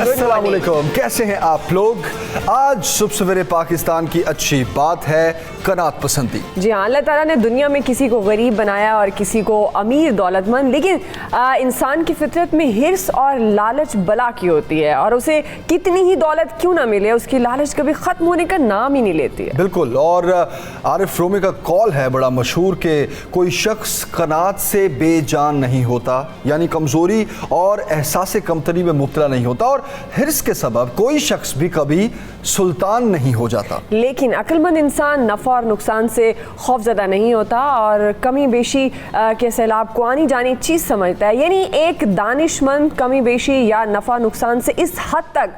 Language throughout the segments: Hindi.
अस्सलाम वालेकुम, कैसे हैं आप लोग। आज सुबह सवेरे पाकिस्तान की अच्छी बात है कनात पसंदी। जी हाँ, अल्लाह ताला ने दुनिया में किसी को गरीब बनाया और किसी को अमीर दौलतमंद, लेकिन इंसान की फितरत में हिर्स और लालच बला की होती है और उसे कितनी ही दौलत क्यों ना मिले, उसकी लालच कभी ख़त्म होने का नाम ही नहीं लेती है। बिल्कुल, और आरिफ रोमी का कॉल है बड़ा मशहूर कि कोई शख्स कनात से बेजान नहीं होता, यानी कमज़ोरी और एहसास कमतरी में मुब्तला नहीं होता, और हिर्स के सबब कोई शख्स भी कभी सुल्तान नहीं हो जाता। लेकिन अक्लमंद इंसान नफ़ा और नुकसान से खौफज़दा नहीं होता और कमी बेशी के सैलाब को आनी जानी चीज़ समझता है। यानी एक दानिशमंद कमी बेशी या नफ़ा नुकसान से इस हद तक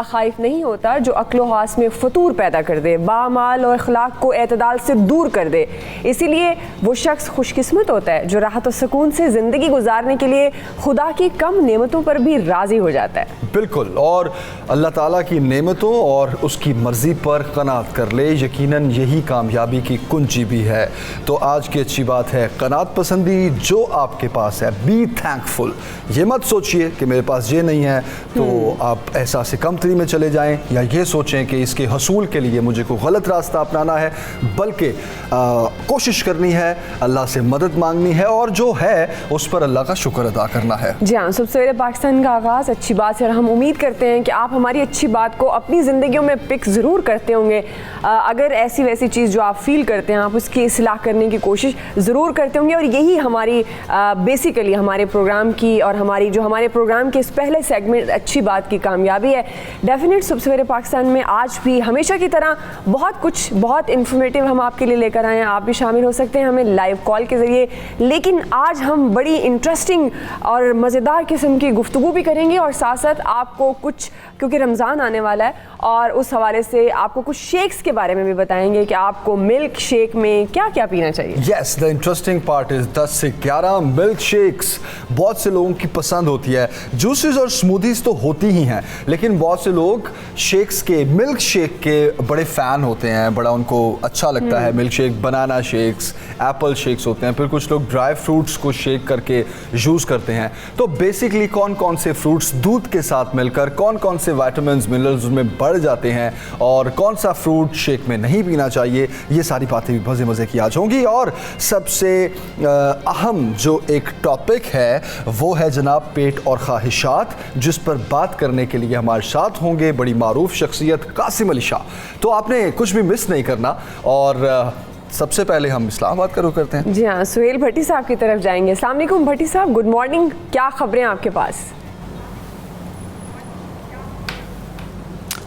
खाइफ नहीं होता जो अक्ल हास में फतूर पैदा कर दे, बामाल और अखलाक को एतदाल से दूर कर दे। इसीलिए वो शख्स खुशकिस्मत होता है जो राहत और सुकून से ज़िंदगी गुजारने के लिए खुदा की कम नेमतों पर भी राज़ी हो जाता है। बिल्कुल, और अल्लाह ताला की नेमतों और उसकी मर्ज़ी पर कनात कर ले, यकीनन यही कामयाबी की कुंजी भी है। तो आज की अच्छी बात है कनात पसंदी। जो आपके पास है बी थैंकफुल। ये मत सोचिए कि मेरे पास ये नहीं है तो आप एहसास कमतरी में चले जाएं, या ये सोचें कि इसके हसूल के लिए मुझे कोई गलत रास्ता अपनाना है, बल्कि कोशिश करनी है, अल्लाह से मदद मांगनी है और जो है उस पर अल्लाह का शुक्र अदा करना है। जी हाँ, सुबह सवेरे पाकिस्तान का आगाज़ अच्छी बात से, हम उम्मीद करते हैं कि आप हमारी अच्छी बात को अपनी ज़िंदगियों में पिक ज़रूर करते होंगे। अगर ऐसी वैसी चीज़ जो आप फील करते हैं आप उसकी इस्लाह करने की कोशिश ज़रूर करते होंगे, और यही हमारी बेसिकली हमारे प्रोग्राम की और हमारे प्रोग्राम के इस पहले सेगमेंट अच्छी बात की कामयाबी है। डेफिनेट सुबह सवेरे पाकिस्तान में आज भी हमेशा की तरह बहुत इन्फॉर्मेटिव हम आपके लिए लेकर आए हैं। आप भी शामिल हो सकते हैं हमें लाइव कॉल के ज़रिए, लेकिन आज हम बड़ी इंटरेस्टिंग और मज़ेदार किस्म की गुफ्तगू भी करेंगे और साथ साथ आपको कुछ, क्योंकि रमज़ान आने वाला है और उस हवाले से आपको कुछ शेक्स के बारे में भी बताएंगे कि आपको मिल्क शेक में क्या क्या पीना चाहिए। Yes, the interesting part is 10 से 11 मिल्क शेक्स बहुत से लोगों की पसंद होती है। जूसेस और स्मूदीज तो होती ही हैं, लेकिन बहुत से लोग शेक्स के, मिल्क शेक के बड़े फ़ैन होते हैं, बड़ा उनको अच्छा लगता है। मिल्क शेक, बनाना शेक्स, एप्पल शेक्स होते हैं, फिर कुछ लोग ड्राई फ्रूट्स को शेक करके यूज़ करते हैं। तो बेसिकली कौन कौन से फ्रूट्स दूध के साथ मिलकर कौन कौन से विटामिन्स मिनरल्स उसमें बढ़ जाते हैं और कौन सा फ्रूट शेक में नहीं पीना चाहिए, ये सारी बातें भी मज़े मज़े की आज होंगी। और सबसे अहम जो एक टॉपिक है वो है जनाब पेट और ख्वाहिशात, जिस पर बात करने के लिए हमारे साथ होंगे बड़ी मारूफ शख्सियत कासिम अली शाह। तो आपने कुछ भी मिस नहीं करना। और सबसे पहले हम इस्लामाबाद का रुख करते हैं। जी हाँ, सुहेल भट्टी साहब की तरफ जाएंगे। अस्सलाम वालेकुम भट्टी साहब, गुड मॉर्निंग, क्या खबरें आपके पास?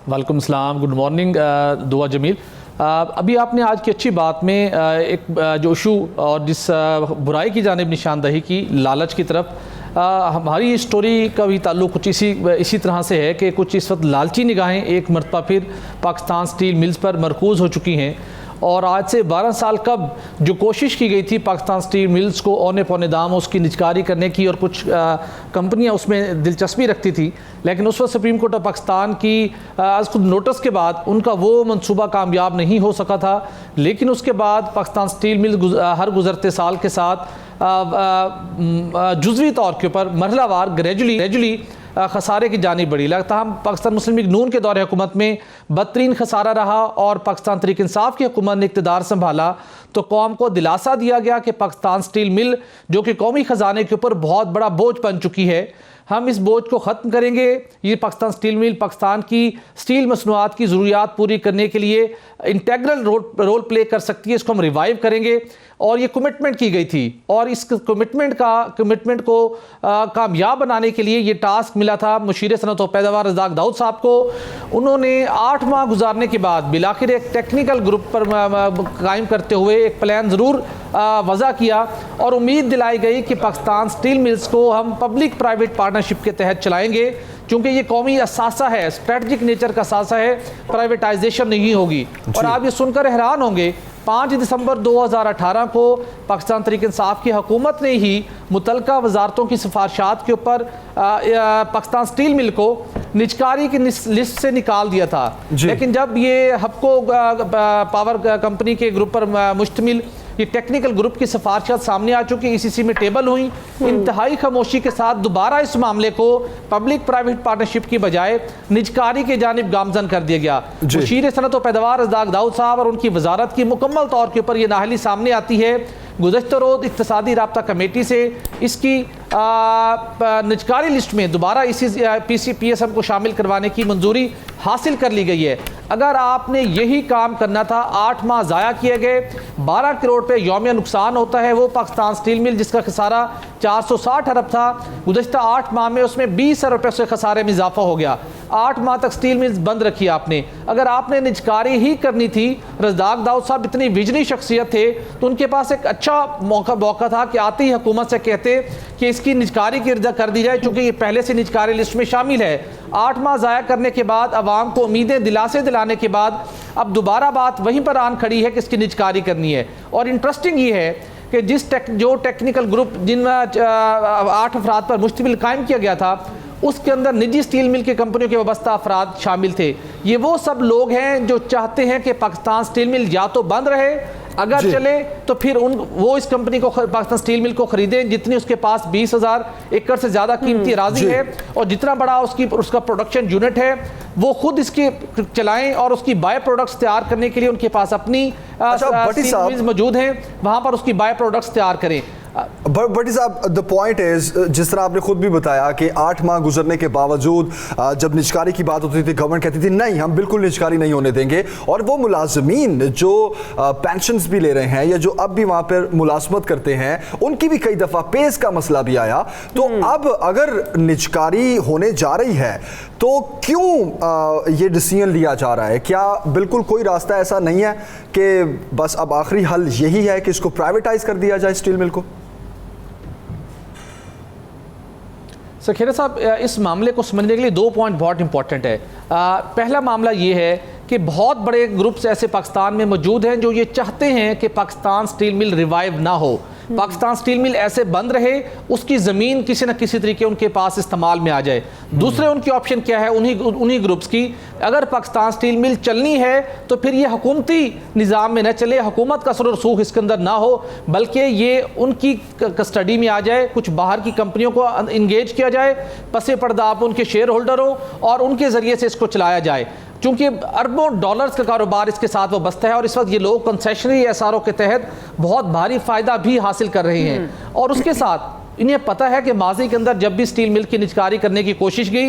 वालेकुम सलाम, गुड मॉर्निंग दुआ जमील। अभी आपने आज की अच्छी बात में एक जो इशू और जिस बुराई की जानिब निशानदही की, लालच की तरफ, हमारी स्टोरी का भी ताल्लुक़ कुछ इसी तरह से है कि कुछ इस वक्त लालची निगाहें एक मरतबा फिर पाकिस्तान स्टील मिल्स पर मरकूज़ हो चुकी हैं। और आज से 12 साल कब जो कोशिश की गई थी पाकिस्तान स्टील मिल्स को औने पौने दाम उसकी निजकारी करने की, और कुछ कंपनियां उसमें दिलचस्पी रखती थी, लेकिन उस वक्त सुप्रीम कोर्ट ऑफ पाकिस्तान की आज खुद नोटिस के बाद उनका वो मंसूबा कामयाब नहीं हो सका था। लेकिन उसके बाद पाकिस्तान स्टील मिल हर गुजरते साल के साथ जुज़वी तौर के ऊपर मरहलावार ग्रेजुअली खसारे की जानी बढ़ी। लगता हम पाकिस्तान मुस्लिम लीग नून के दौरे हुकूमत में बदतरीन खसारा रहा और पाकिस्तान तहरीक इंसाफ की हुकूमत ने इक़्तिदार संभाला तो कौम को दिलासा दिया गया कि पाकिस्तान स्टील मिल जो कि कौमी ख़जाने के ऊपर बहुत बड़ा बोझ बन चुकी है, हम इस बोझ को ख़त्म करेंगे। ये पाकिस्तान स्टील मिल पाकिस्तान की स्टील मसनूआत की ज़रूरियात पूरी करने के लिए इंटेग्रल रोल प्ले कर सकती है, इसको हम रिवाइव करेंगे। और ये कमिटमेंट की गई थी, और इस कमिटमेंट को कामयाब बनाने के लिए ये टास्क मिला था मुशीर सनअत व पैदावार रज़ाक दाऊद साहब को। उन्होंने 8 माह गुजारने के बाद बिलाखिर एक टेक्निकल ग्रुप पर कायम करते हुए एक प्लान ज़रूर वज़ा किया और उम्मीद दिलाई गई कि पाकिस्तान स्टील मिल्स को हम पब्लिक प्राइवेट पार्टनरशिप के तहत चलाएंगे, चूंकि ये कौमी असासा है, स्ट्रेटजिक नेचर का असासा है, प्राइवेटाइजेशन नहीं होगी। और आप ये सुनकर हैरान होंगे 5 दिसंबर 2018 को पाकिस्तान तहरीक इंसाफ की हुकूमत ने ही मुतलका वजारतों की सिफारिशात के ऊपर पाकिस्तान स्टील मिल को निजकारी की लिस्ट से निकाल दिया था। लेकिन जब ये हबको पावर कंपनी के ग्रुप पर मुश्तमिल ये टेक्निकल ग्रुप की सिफारिशात सामने आ चुकी, ईसीसी में टेबल हुई, इंतहाई खामोशी के साथ दोबारा इस मामले को पब्लिक प्राइवेट पार्टनरशिप की बजाय निजकारी की जानिब गामजन कर दिया गया। वज़ीर सनअत व पैदावार रज़ाक दाऊद साहब और उनकी वजारत की मुकम्मल तौर के ऊपर यह नाअहली सामने आती है। गुज़श्ता रोज़ इक़्तिसादी राब्ता कमेटी से इसकी निजकारी लिस्ट में दोबारा इसी PSM को शामिल करवाने की मंजूरी हासिल कर ली गई है। अगर आपने यही काम करना था, 8 माह ज़ाया किए गए, 12 करोड़ पे यौमिया नुकसान होता है। वो पाकिस्तान स्टील मिल जिसका खसारा 460 अरब था, गुज़श्ता 8 माह में उसमें 20 अरब रुपये से खसारे में इजाफा हो गया। 8 माह तक स्टील मिल्स बंद रखी आपने। अगर आपने निजकारी ही करनी थी, रज़ाक दाऊद साहब इतनी विजनी शख्सियत थे तो उनके पास एक अच्छा मौका था कि आती ही हुकूमत से कहते कि इसकी निजकारी कर दी जाए, चूँकि ये पहले से निजकारी लिस्ट में शामिल है। 8 माह ज़ाया करने के बाद अवाम को उम्मीदें दिलासे दिलाने के बाद अब दोबारा बात वहीं पर आन खड़ी है कि इसकी निजकारी करनी है। और इंटरेस्टिंग ये है कि जो टेक्निकल ग्रुप जिन 8 अफराद पर मुश्तमिल कायम किया गया था, उसके अंदर निजी स्टील मिल की कंपनियों के वाबस्ता अफराद शामिल थे। ये वो सब लोग हैं जो चाहते हैं कि पाकिस्तान स्टील मिल या तो बंद रहे, अगर चले तो फिर वो इस कंपनी को, पाकिस्तान स्टील मिल को खरीदें जितनी उसके पास 20,000 एकड़ से ज़्यादा कीमती अराजी है, और जितना बड़ा उसका प्रोडक्शन यूनिट है वो खुद इसकी चलाएं, और उसकी बाय प्रोडक्ट्स तैयार करने के लिए उनके पास अपनी स्टील मिल्स मौजूद हैं, वहाँ पर उसकी बाय प्रोडक्ट्स तैयार करें। भट्टी साहब, द पॉइंट इज, जिस तरह आपने खुद भी बताया कि 8 माह गुजरने के बावजूद जब निजकारी की बात होती थी, गवर्नमेंट कहती थी नहीं हम बिल्कुल निजकारी नहीं होने देंगे, और वो मुलाजमीन जो पेंशन्स भी ले रहे हैं या जो अब भी वहाँ पर मुलाजमत करते हैं, उनकी भी कई दफ़ा पेस का मसला भी आया। तो अब अगर निजकारी होने जा रही है तो क्यों ये डिसीजन लिया जा रहा है? क्या बिल्कुल कोई रास्ता ऐसा नहीं है कि बस अब आखिरी हल यही है कि इसको प्राइवेटाइज कर दिया जाए स्टील मिल को? खेरा साहब, इस मामले को समझने के लिए 2 पॉइंट बहुत इंपॉर्टेंट है। पहला मामला ये है कि बहुत बड़े ग्रुप्स ऐसे पाकिस्तान में मौजूद हैं जो ये चाहते हैं कि पाकिस्तान स्टील मिल रिवाइव ना हो, पाकिस्तान स्टील मिल ऐसे बंद रहे, उसकी ज़मीन किसी न किसी तरीके उनके पास इस्तेमाल में आ जाए। दूसरे उनकी ऑप्शन क्या है उन्हीं ग्रुप्स की, अगर पाकिस्तान स्टील मिल चलनी है तो फिर ये हुकूमती निज़ाम में न चले, हुकूमत का असर और रसूख इसके अंदर ना हो, बल्कि ये उनकी कस्टडी में आ जाए, कुछ बाहर की कंपनियों को इंगेज किया जाए, पसे पर्दा आप उनके शेयर होल्डर हो और उनके ज़रिए से इसको चलाया जाए। चूँकि अरबों डॉलर्स का कारोबार इसके साथ वाबस्ता है, और इस वक्त ये लोग कंसेशनरी एसआरओ के तहत बहुत भारी फ़ायदा भी हासिल कर रहे हैं। और उसके साथ इन्हें पता है कि माजी के अंदर जब भी स्टील मिल की निजकारी करने की कोशिश की,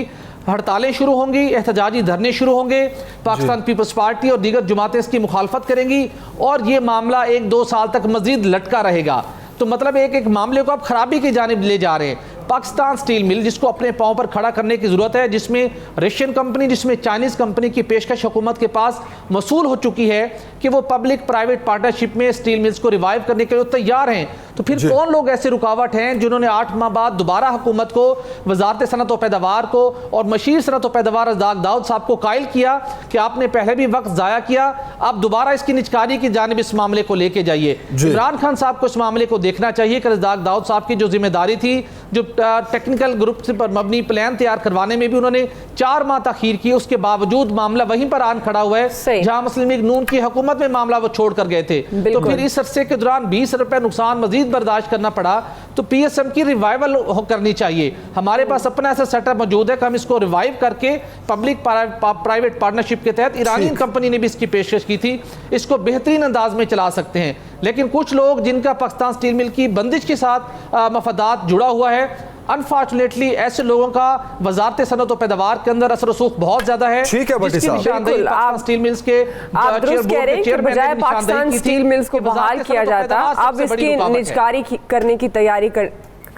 हड़तालें शुरू होंगी, एहतजाजी धरने शुरू होंगे, पाकिस्तान पीपल्स पार्टी और दीगर जमातें इसकी मुखालफत करेंगी, और ये मामला 1-2 साल तक मजीद लटका रहेगा। तो मतलब एक मामले को आप खराबी की जानिब ले जा रहे हैं। पाकिस्तान स्टील मिल जिसको अपने पांव पर खड़ा करने की ज़रूरत है, जिसमें रशियन कंपनी, जिसमें चाइनीज़ कंपनी की पेशकश हुकूमत के पास मसूल हो चुकी है कि वो पब्लिक प्राइवेट पार्टनरशिप में स्टील मिल्स को रिवाइव करने के लिए तैयार हैं, तो फिर कौन लोग ऐसे रुकावट हैं जिन्होंने 8 माह बाद दोबारा हुकूमत को, वजारत सनअत व पैदावार को और मशीर सनअत व पैदावार रज़ाक दाऊद साहब को कायल किया कि आपने पहले भी वक्त ज़ाया किया, आप दोबारा इसकी निजकारी की जानिब इस मामले को लेके जाइए। इमरान खान साहब को इस मामले को देखना चाहिए कि रज़ाक दाऊद साहब की जो जिम्मेदारी थी, जो टेक्निकल ग्रुप से पर मबनी प्लान तैयार करवाने में भी उन्होंने 4 माह तखीर की, उसके बावजूद मामला वहीं पर आन खड़ा हुआ है जहां मुस्लिम लीग नून की हुकूमत में मामला वो छोड़ कर गए थे। तो फिर इस अरसे के दौरान 20 रुपए नुकसान मजीद बर्दाश्त करना पड़ा, तो PSM की रिवाइवल करनी चाहिए। हमारे पास अपना ऐसा सेटअप मौजूद है कि हम इसको रिवाइव करके पब्लिक प्राइवेट पार्टनरशिप के तहत, ईरानी कंपनी ने भी इसकी पेशकश की थी, इसको बेहतरीन अंदाज में चला सकते हैं। लेकिन कुछ लोग जिनका पाकिस्तान स्टील मिल की बंदिश के साथ मफादात जुड़ा हुआ है, अनफॉर्चुनेटली ऐसे लोगों का वजारत सनअत व पैदावार के अंदर असर रसूख बहुत ज्यादा है। ठीक है भट्टी साहब, आप स्टील मिल्स के आप दुरुस्त कह रहे हैं कि बजाय पाकिस्तान स्टील मिल्स को बहाल किया जाता, अब इसकी निजकारी करने की तैयारी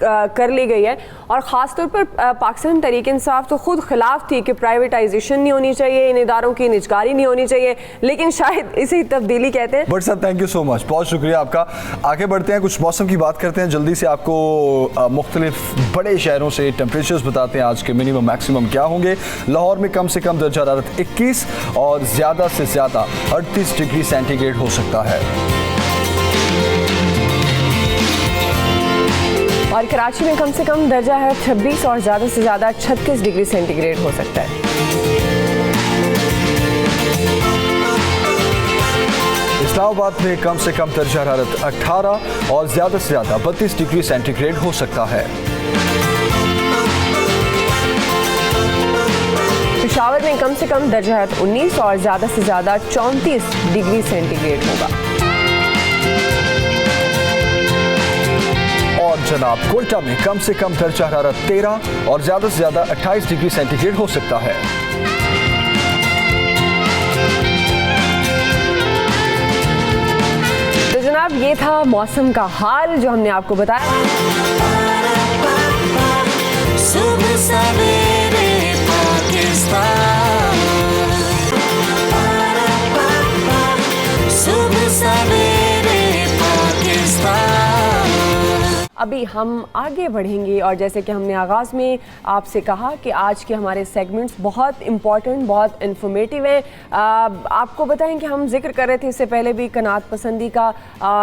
कर ली गई है। और ख़ास तौर पर पाकिस्तान तहरीक इंसाफ तो खुद खिलाफ थी कि प्राइवेटाइजेशन नहीं होनी चाहिए, इन इदारों की निजकारी नहीं होनी चाहिए, लेकिन शायद इसी तब्दीली कहते हैं। बट साहब थैंक यू सो मच, बहुत शुक्रिया आपका। आगे बढ़ते हैं, कुछ मौसम की बात करते हैं जल्दी से। आपको मुख्तलिफ बड़े शहरों से टेम्परेचर्स बताते हैं आज के मिनिमम मैक्सिमम क्या होंगे। लाहौर में कम से कम दर्जा हरारत 21 और ज़्यादा से ज़्यादा 38 डिग्री सेंटीग्रेड हो सकता है। और कराची में कम से कम दर्जा है 26 और ज़्यादा से ज़्यादा 36 डिग्री सेंटीग्रेड हो सकता है। इस्लामाबाद में कम से कम दर्जा हरारत 18 और ज़्यादा से ज़्यादा 32 डिग्री सेंटीग्रेड हो सकता है। पेशावर में कम से कम दर्जा हरारत 19 और ज़्यादा से ज़्यादा 34 डिग्री सेंटीग्रेड होगा। और जनाब कोयटा में कम से कम दर्जा हरारत 13 और ज़्यादा से ज़्यादा 28 डिग्री सेंटीग्रेड हो सकता है। तो जनाब ये था मौसम का हाल जो हमने आपको बताया। सुबह सवेरे पाकिस्तान, सुबह सवेरे पाकिस्तान। अभी हम आगे बढ़ेंगे और जैसे कि हमने आगाज़ में आपसे कहा कि आज के हमारे सेगमेंट्स बहुत इम्पॉर्टेंट, बहुत इन्फॉर्मेटिव हैं। आपको बताएं कि हम जिक्र कर रहे थे इससे पहले भी कनात पसंदी का,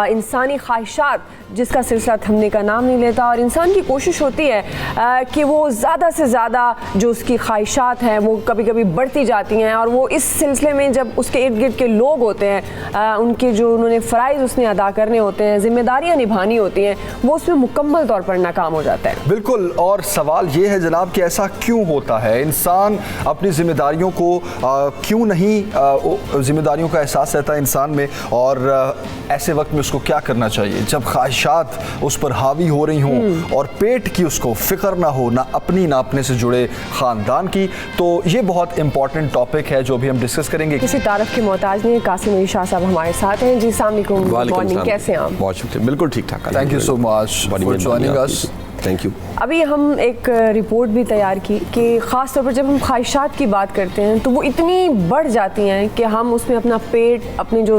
इंसानी ख्वाहिशात जिसका सिलसिला थमने का नाम नहीं लेता, और इंसान की कोशिश होती है कि वो ज़्यादा से ज़्यादा जो उसकी ख्वाहिशात हैं वो कभी कभी बढ़ती जाती हैं, और वो इस सिलसिले में जब उसके इर्द गिर्द के लोग होते हैं, उनके जो उन्होंने फ़राइज़ उसने अदा करने होते हैं, जिम्मेदारियाँ निभानी होती हैं, वो उसमें मुकम्मल तौर पर नाकाम हो जाता है। बिल्कुल। और सवाल ये है जनाब कि ऐसा क्यों होता है, इंसान अपनी जिम्मेदारियों को क्यों नहीं, जिम्मेदारियों का एहसास रहता है इंसान में, और ऐसे वक्त में उसको क्या करना चाहिए जब ख्वाहिशात उस पर हावी हो रही हों और पेट की उसको फिक्र ना हो, ना अपनी ना अपने से जुड़े ख़ानदान की। तो ये बहुत इंपॉर्टेंट टॉपिक है जो भी हम डिस्कस करेंगे। किसी तारफ़ के मोहताज नहीं, कासिम अली शाह साहब हमारे साथ हैं। जी अस्सलाम वालेकुम, मॉर्निंग, कैसे हैं आप? बहुत शुक्रिया, बिल्कुल ठीक ठाक। Thank you so much for joining us. Thank you. अभी हम एक रिपोर्ट भी तैयार की कि ख़ास तौर पर जब हम ख्वाहिशात की बात करते हैं तो वो इतनी बढ़ जाती हैं कि हम उसमें अपना पेट, अपने जो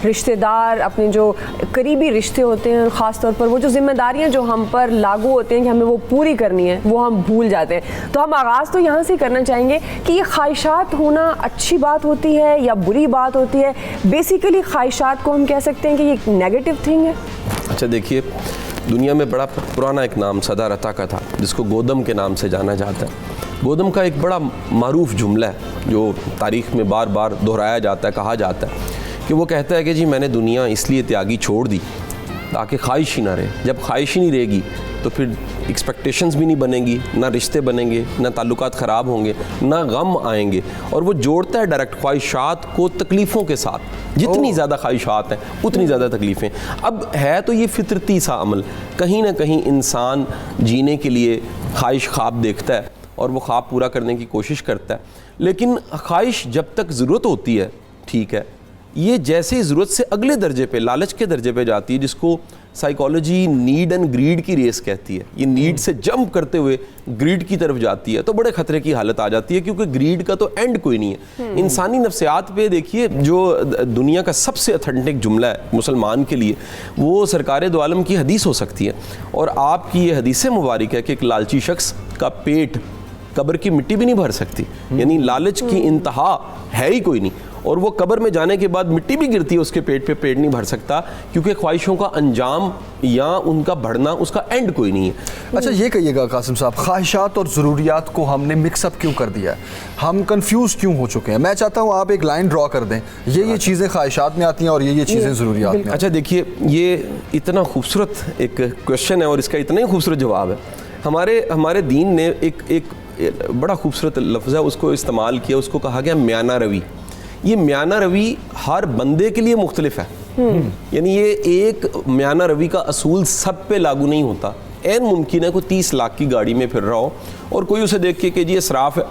रिश्तेदार, अपने जो करीबी रिश्ते होते हैं, ख़ास तौर पर वो जो जिम्मेदारियां जो हम पर लागू होती हैं कि हमें वो पूरी करनी है, वो हम भूल जाते हैं। तो हम आगाज़ तो यहाँ से करना चाहेंगे कि ये ख्वाहिशात होना अच्छी बात होती है या बुरी बात होती है। बेसिकली ख्वाहिशात को हम कह सकते हैं कि ये नेगेटिव थिंग है। अच्छा देखिए, दुनिया में बड़ा पुराना एक नाम सदा रता का था जिसको गोदम के नाम से जाना जाता है। गोदम का एक बड़ा मारूफ जुमला है जो तारीख़ में बार बार दोहराया जाता है, कहा जाता है कि वो कहता है कि जी मैंने दुनिया इसलिए त्यागी छोड़ दी ताकि ख्वाहिश ही ना रहे। जब ख्वाहिश ही नहीं रहेगी तो फिर एक्सपेक्टेशंस भी नहीं बनेंगी, ना रिश्ते बनेंगे, ना ताल्लुकात ख़राब होंगे, ना गम आएंगे। और वो जोड़ता है डायरेक्ट ख्वाहिशात को तकलीफ़ों के साथ। जितनी ज़्यादा ख्वाहिशात हैं उतनी ज़्यादा तकलीफ़ें। अब है तो ये फितरती सा अमल, कहीं ना कहीं इंसान जीने के लिए ख्वाहिश ख्वाब देखता है और वो ख्वाब पूरा करने की कोशिश करता है। लेकिन ख्वाहिश जब तक ज़रूरत होती है ठीक है, ये जैसे ही ज़रूरत से अगले दर्जे पे, लालच के दर्जे पे जाती है, जिसको साइकोलॉजी नीड एंड ग्रीड की रेस कहती है, ये नीड से जंप करते हुए ग्रीड की तरफ जाती है तो बड़े ख़तरे की हालत आ जाती है, क्योंकि ग्रीड का तो एंड कोई नहीं है। इंसानी नफ्सियात पे देखिए, जो दुनिया का सबसे ऑथेंटिक जुमला है मुसलमान के लिए, वो सरकार दो आलम की हदीस हो सकती है। और आपकी ये हदीस मुबारक है कि एक लालची शख्स का पेट कब्र की मिट्टी भी नहीं भर सकती, यानी लालच की इंतहा है ही कोई नहीं। और वो कब्र में जाने के बाद मिट्टी भी गिरती है उसके पेट पे, पेट नहीं भर सकता, क्योंकि ख्वाहिशों का अंजाम या उनका बढ़ना, उसका एंड कोई नहीं है। अच्छा ये कहिएगा कासिम साहब, ख्वाहिशात और ज़रूरियात को हमने मिक्सअप क्यों कर दिया है, हम कंफ्यूज क्यों हो चुके हैं? मैं चाहता हूँ आप एक लाइन ड्रॉ कर दें, ये चीज़ें ख्वाहिशात में आती हैं और ये चीज़ें ज़रूरियात में। अच्छा देखिए, ये इतना खूबसूरत एक क्वेश्चन है और इसका इतना ही खूबसूरत जवाब है। हमारे दीन ने एक बड़ा खूबसूरत लफ्ज़ है उसको इस्तेमाल किया, उसको कहा गया म्याना रवी। ये म्याना रवी हर बंदे के लिए मुख्तलिफ है, यानी ये एक म्याना रवी का असूल सब पे लागू नहीं होता। ऐन मुमकिन है कोई 30 लाख की गाड़ी में फिर रहा हो और कोई उसे देख के कि जी इसराफ है,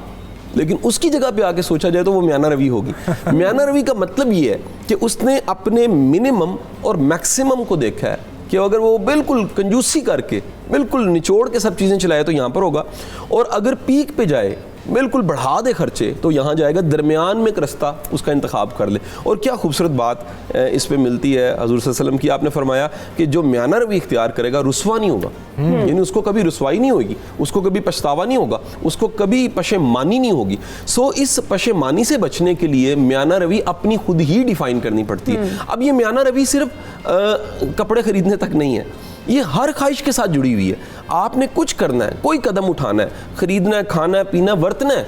लेकिन उसकी जगह पे आके सोचा जाए तो वो म्याना रवी होगी। म्याना रवी का मतलब ये है कि उसने अपने मिनिमम और मैक्सिमम को देखा है कि अगर वो बिल्कुल कंजूसी करके बिल्कुल निचोड़ के सब चीज़ें चलाए तो यहाँ पर होगा, और अगर पीक पे जाए बिल्कुल बढ़ा दे खर्चे तो यहाँ जाएगा। दरमियान में एक रास्ता उसका इंतखाब कर ले। और क्या खूबसूरत बात इस पे मिलती है हजूर सल्लल्लाहु अलैहि वसल्लम की, आपने फरमाया कि जो म्याना रवि इख्तियार करेगा रुसवा नहीं होगा, यानी उसको कभी रुसवाई नहीं होगी, उसको कभी पछतावा नहीं होगा, उसको कभी पशेमानी नहीं होगी। सो इस पशेमानी से बचने के लिए म्याना रवि अपनी खुद ही डिफाइन करनी पड़ती है। अब ये म्याना रवि सिर्फ कपड़े खरीदने तक नहीं है, ये हर ख्वाहिश के साथ जुड़ी हुई है। आपने कुछ करना है, कोई कदम उठाना है, खरीदना है, खाना है, पीना, बरतना है,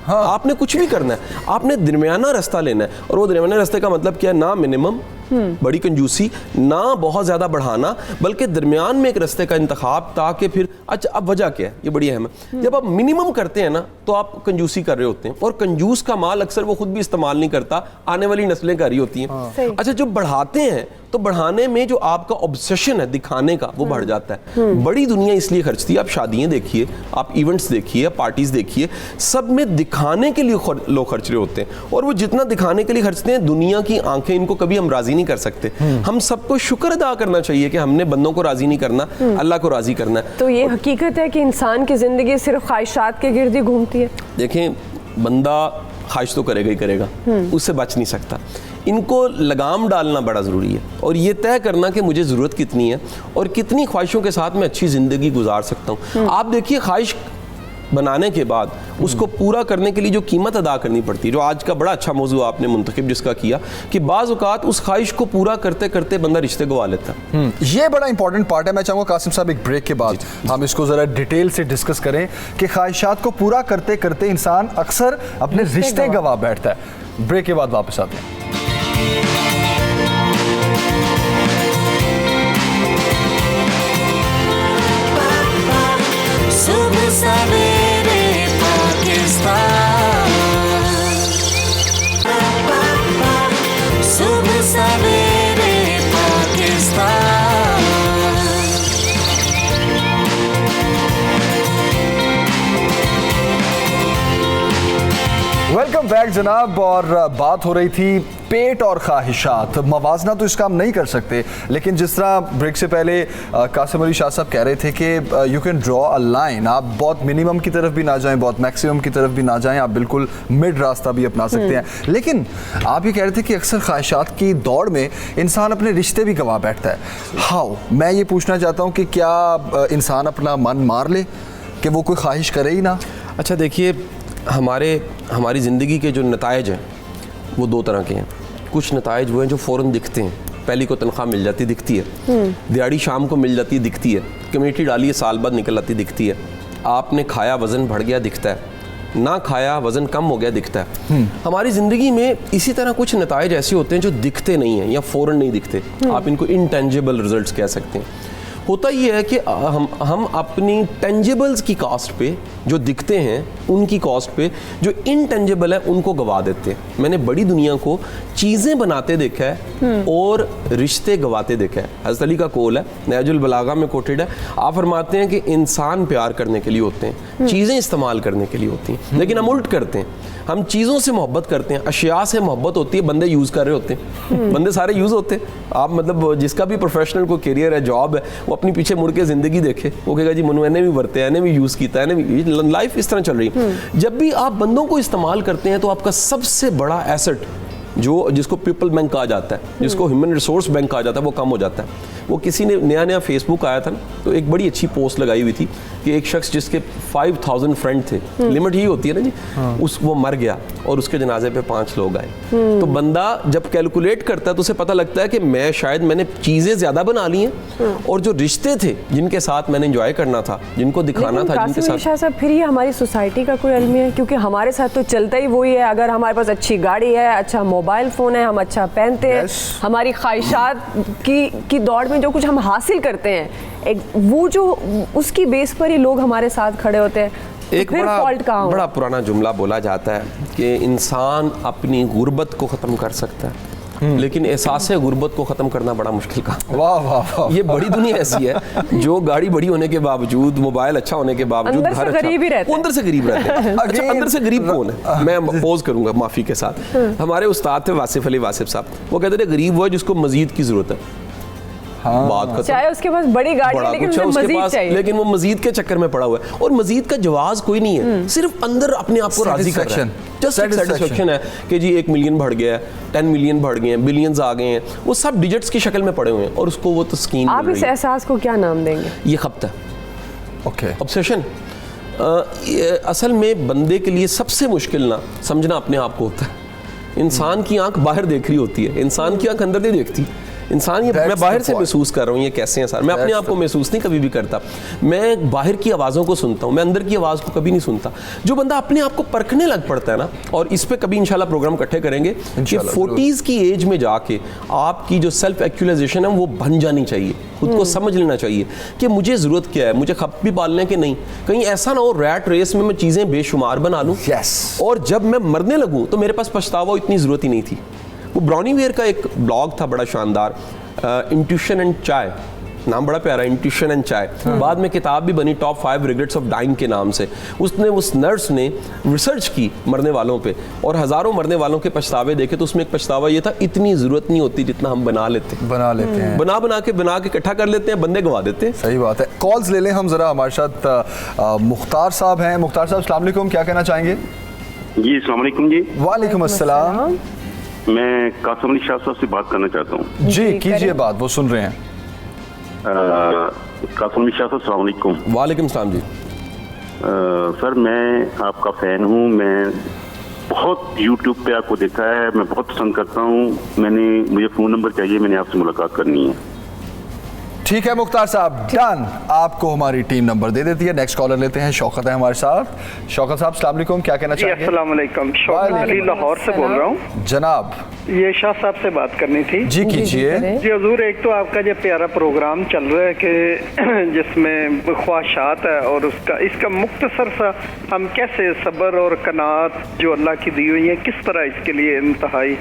हाँ। आपने कुछ भी करना है, आपने दरमियाना रास्ता लेना है। और वो दरमियाना रास्ते का मतलब क्या है? ना मिनिमम बड़ी कंजूसी, ना बहुत ज़्यादा बढ़ाना, बल्कि दरमियान में एक रास्ते का इंतखाब, ताकि फिर अच्छा अब वजह क्या है, ये बड़ी अहम है। जब आप मिनिमम करते हैं ना तो आप कंजूसी कर रहे होते हैं, और कंजूस का माल अक्सर वो खुद भी इस्तेमाल नहीं करता, आने वाली नस्लें कर रही होती हैं। हाँ। अच्छा, जो बढ़ाते हैं तो बढ़ाने में जो आपका ऑब्सेशन है दिखाने का वो बढ़ जाता है। बड़ी दुनिया इसलिए खर्चती है, आप शादियां देखिए, आप इवेंट्स देखिए, पार्टीज देखिए, सब में दिखाने के लिए लोग खर्च रहे होते हैं। और वो जितना दिखाने के लिए खर्चते हैं, दुनिया की आंखें इनको कभी हम राजी नहीं कर सकते। हम सबको शुक्र अदा करना चाहिए कि हमने बंदों को राजी नहीं करना, अल्लाह को राजी करना है। तो ये हकीकत है कि इंसान की जिंदगी सिर्फ ख्वाहिशात के गिर्द ही घूमती है। देखें, बंदा ख्वाहिश तो करेगा ही करेगा, उससे बच नहीं सकता। इनको लगाम डालना बड़ा ज़रूरी है, और ये तय करना कि मुझे ज़रूरत कितनी है और कितनी ख्वाहिशों के साथ मैं अच्छी ज़िंदगी गुजार सकता हूँ। आप देखिए, ख्वाहिश बनाने के बाद उसको पूरा करने के लिए जो कीमत अदा करनी पड़ती है, जो आज का बड़ा अच्छा मौजू आपने मुंतखब जिसका किया, कि बाज़ औक़ात उस ख्वाहिश को पूरा करते करते बंदा रिश्ते गवा लेता है। ये बड़ा इंपॉर्टेंट पार्ट है। मैं चाहूँगा कासिम साहब एक ब्रेक के बाद हम इसको ज़रा डिटेल से डिस्कस करें कि ख्वाहिशात को पूरा करते करते इंसान अक्सर अपने रिश्ते गवा बैठता है। ब्रेक के बाद वापस आते हैं। सुबह सवेरे पाकिस्तान, सुबह सवेरे पाकिस्तान। वेलकम बैक जनाब। और बात हो रही थी पेट और ख्वाहिशात। मवाजना तो इसका हम नहीं कर सकते, लेकिन जिस तरह ब्रेक से पहले कासिम अली शाह साहब कह रहे थे कि you can draw a line, आप बहुत मिनिमम की तरफ भी ना जाएं, बहुत मैक्सिमम की तरफ भी ना जाएं, आप बिल्कुल मिड रास्ता भी अपना सकते हैं। लेकिन आप ये कह रहे थे कि अक्सर ख्वाहिशात की दौड़ में इंसान अपने रिश्ते भी गंवा बैठता है। हाउ, मैं ये पूछना चाहता हूँ कि क्या इंसान अपना मन मार ले कि वो कोई ख्वाहिश करे ही ना? अच्छा देखिए, हमारी ज़िंदगी के जो नताइज हैं वो दो तरह के हैं। कुछ नताइज वो हैं जो फ़ौरन दिखते हैं, पहली को तनख्वाह मिल जाती दिखती है, दिहाड़ी शाम को मिल जाती दिखती है, कमेटी डाली है साल बाद निकल आती दिखती है, आपने खाया वज़न बढ़ गया दिखता है, ना खाया वज़न कम हो गया दिखता है। हमारी ज़िंदगी में इसी तरह कुछ नताइज ऐसे होते हैं जो दिखते नहीं हैं या फ़ौरन नहीं दिखते। आप इनको इनटेंजिबल रिजल्ट्स कह सकते हैं। होता ये है कि हम अपनी टेंजिबल्स की कॉस्ट पे, जो दिखते हैं उनकी कॉस्ट पे, जो इनटेंजिबल है उनको गवा देते हैं। मैंने बड़ी दुनिया को चीज़ें बनाते देखा है और रिश्ते गवाते देखा है। हज़रत अली का कौल है, नहजुल बलागा में कोटेड है। आप फरमाते हैं कि इंसान प्यार करने के लिए होते हैं, चीज़ें इस्तेमाल करने के लिए होती हैं, लेकिन हम उल्ट करते हैं। हम चीज़ों से मोहब्बत करते हैं, अशिया से मोहब्बत होती है, बंदे यूज़ कर रहे होते हैं, बंदे सारे यूज़ होते हैं। आप मतलब जिसका भी प्रोफेशनल को करियर है, जॉब है, वो अपनी पीछे मुड़ के ज़िंदगी देखे, वो कहेगा जी मनु ने भी बरते हैं, भी यूज़ किया है, भी लाइफ इस तरह चल रही है। जब भी आप बंदों को इस्तेमाल करते हैं तो आपका सबसे बड़ा एसेट, जो जिसको पीपल बैंक कहा जाता है, जिसको ह्यूमन रिसोर्स बैंक कहा जाता है, वो कम हो जाता है। वो किसी ने नया फेसबुक आया था ना, तो एक बड़ी अच्छी पोस्ट लगाई हुई थी कि एक शख्स जिसके 5000 फ्रेंड थे, लिमिट यही होती है ना जी, वो मर गया और उसके जनाजे पे 5 लोग आए। तो बंदा जब कैलकुलेट करता है तो उसे पता लगता है कि मैंने चीज़ें ज़्यादा बना ली हैं, और जो रिश्ते थे जिनके साथ मैंने एंजॉय करना था, जिनको दिखाना था, जिनके साथ। फिर ये हमारी सोसाइटी का कोई अलमी है? क्योंकि हमारे साथ तो चलता ही वही है। अगर हमारे पास अच्छी गाड़ी है, अच्छा मोबाइल फ़ोन है, हम अच्छा पहनते हैं, हमारी ख्वाहिशात की दौड़ में जो कुछ हम हासिल करते हैं, एक वो जो उसकी बेस पर ही लोग हमारे साथ खड़े होते हैं। एक बड़ा पुराना जुमला बोला जाता है कि इंसान अपनी गुर्बत को ख़त्म कर सकता है, लेकिन एहसास गुर्बत को ख़त्म करना बड़ा मुश्किल काम। वाह वाह वाह। ये बड़ी दुनिया ऐसी है जो गाड़ी बड़ी होने के बावजूद, मोबाइल अच्छा होने के बावजूद, घर अच्छा, अंदर से गरीब रहते हैं। अच्छा, अंदर से गरीब कौन है? मैं पोज करूंगा माफ़ी के साथ। हमारे उस्ताद थे वासिफ अली वासिफ साहब, वो कहते थे गरीब वो है जिसको मजीद की ज़रूरत है। बात खत्म। चाहे उसके पास बड़ी गाड़ी है बड़ा लेकिन कुछ है उसे उसके मजीद पास, चाहिए। लेकिन वो मजीद के चक्कर में पड़ा हुआ है और मजीद का जवाब कोई नहीं है, सिर्फ अंदर अपने आप को राजी कर रहा है। जस्ट सेटिस्फेक्शन है कि जी 1 मिलियन बढ़ गया है, 10 मिलियन बढ़ गए हैं, बिलियंस आ गए हैं, वो सब डिजिट्स की शक्ल में पड़े हुए हैं और उसको वो तस्कीन आप इस एहसास को क्या नाम देंगे? ये खपता है, ओके, ऑब्सेशन। असल में बंदे के लिए सबसे मुश्किल ना समझना अपने आप को होता है। इंसान की आंख बाहर देख रही होती है, इंसान की आंख अंदर नहीं देखती। इंसान ये मैं बाहर से महसूस कर रहा हूँ ये कैसे हैं सर, मैं अपने आप को महसूस नहीं कभी भी करता। मैं बाहर की आवाज़ों को सुनता हूँ, मैं अंदर की आवाज़ को कभी नहीं सुनता। जो बंदा अपने आप को परखने लग पड़ता है ना, और इस पे कभी इंशाल्लाह प्रोग्राम इकट्ठे करेंगे कि 40s की एज में जाके आपकी जो सेल्फ एक्चुअलाइजेशन है वो बन जानी चाहिए, खुद को समझ लेना चाहिए कि मुझे ज़रूरत क्या है, मुझे खप भी पालने के नहीं, कहीं ऐसा ना हो रैट रेस में मैं चीज़ें बेशुमार बना लूँ और जब मैं मरने लगूँ तो मेरे पास पछतावा इतनी ज़रूरत ही नहीं थी। वो ब्राउनी वेयर का एक ब्लॉग था बड़ा शानदार, इंट्यूशन एंड चाय, नाम बड़ा प्यारा, इंट्यूशन एंड चाय। बाद में किताब भी बनी टॉप 5 रिग्रेट्स ऑफ डाइंग के नाम से। उसने उस नर्स ने रिसर्च की मरने वालों पे और हज़ारों मरने वालों के पछतावे देखे, तो उसमें एक पछतावा ये था, इतनी ज़रूरत नहीं होती जितना हम बना लेते हैं, बना के इकट्ठा कर लेते हैं, बंदे गवा देते हैं। सही बात है। कॉल्स ले लें हम ज़रा। हमारे साथ मुख्तार साहब हैं। मुख्तार साहब अस्सलाम वालेकुम, क्या कहना चाहेंगे? जी अस्सलाम वालेकुम जी। वालेकुम अस्सलाम। मैं कासिम अली शाह साहब से बात करना चाहता हूँ। जी कीजिए बात, वो सुन रहे हैं। कासिम अली शाह साहब अस्सलाम वालेकुम। वालेकुम सलाम जी। सर मैं आपका फ़ैन हूँ, मैं बहुत यूट्यूब पे आपको देखा है, मैं बहुत पसंद करता हूँ। मुझे फ़ोन नंबर चाहिए, मैंने आपसे मुलाकात करनी है। ठीक है मुख्तार साहब, डन। आपको हमारी टीम नंबर दे देती है। नेक्स्ट कॉलर लेते हैं, शौकत है हमारे साथ। शौकत साहब अस्सलाम वालेकुम, क्या कहना जी चाहेंगे? अस्सलाम वालेकुम। शौकत अली लाहौर से बोल रहा हूँ जनाब। ये शाह साहब से बात करनी थी। जी कीजिए। जी हजूर, एक तो आपका जो प्यारा प्रोग्राम चल रहा है कि जिसमें ख्वाहिशात है और इसका मुख्तसर सा हम कैसे सब्र और कनात जो अल्लाह की दी हुई है किस तरह इसके लिए इंतहाई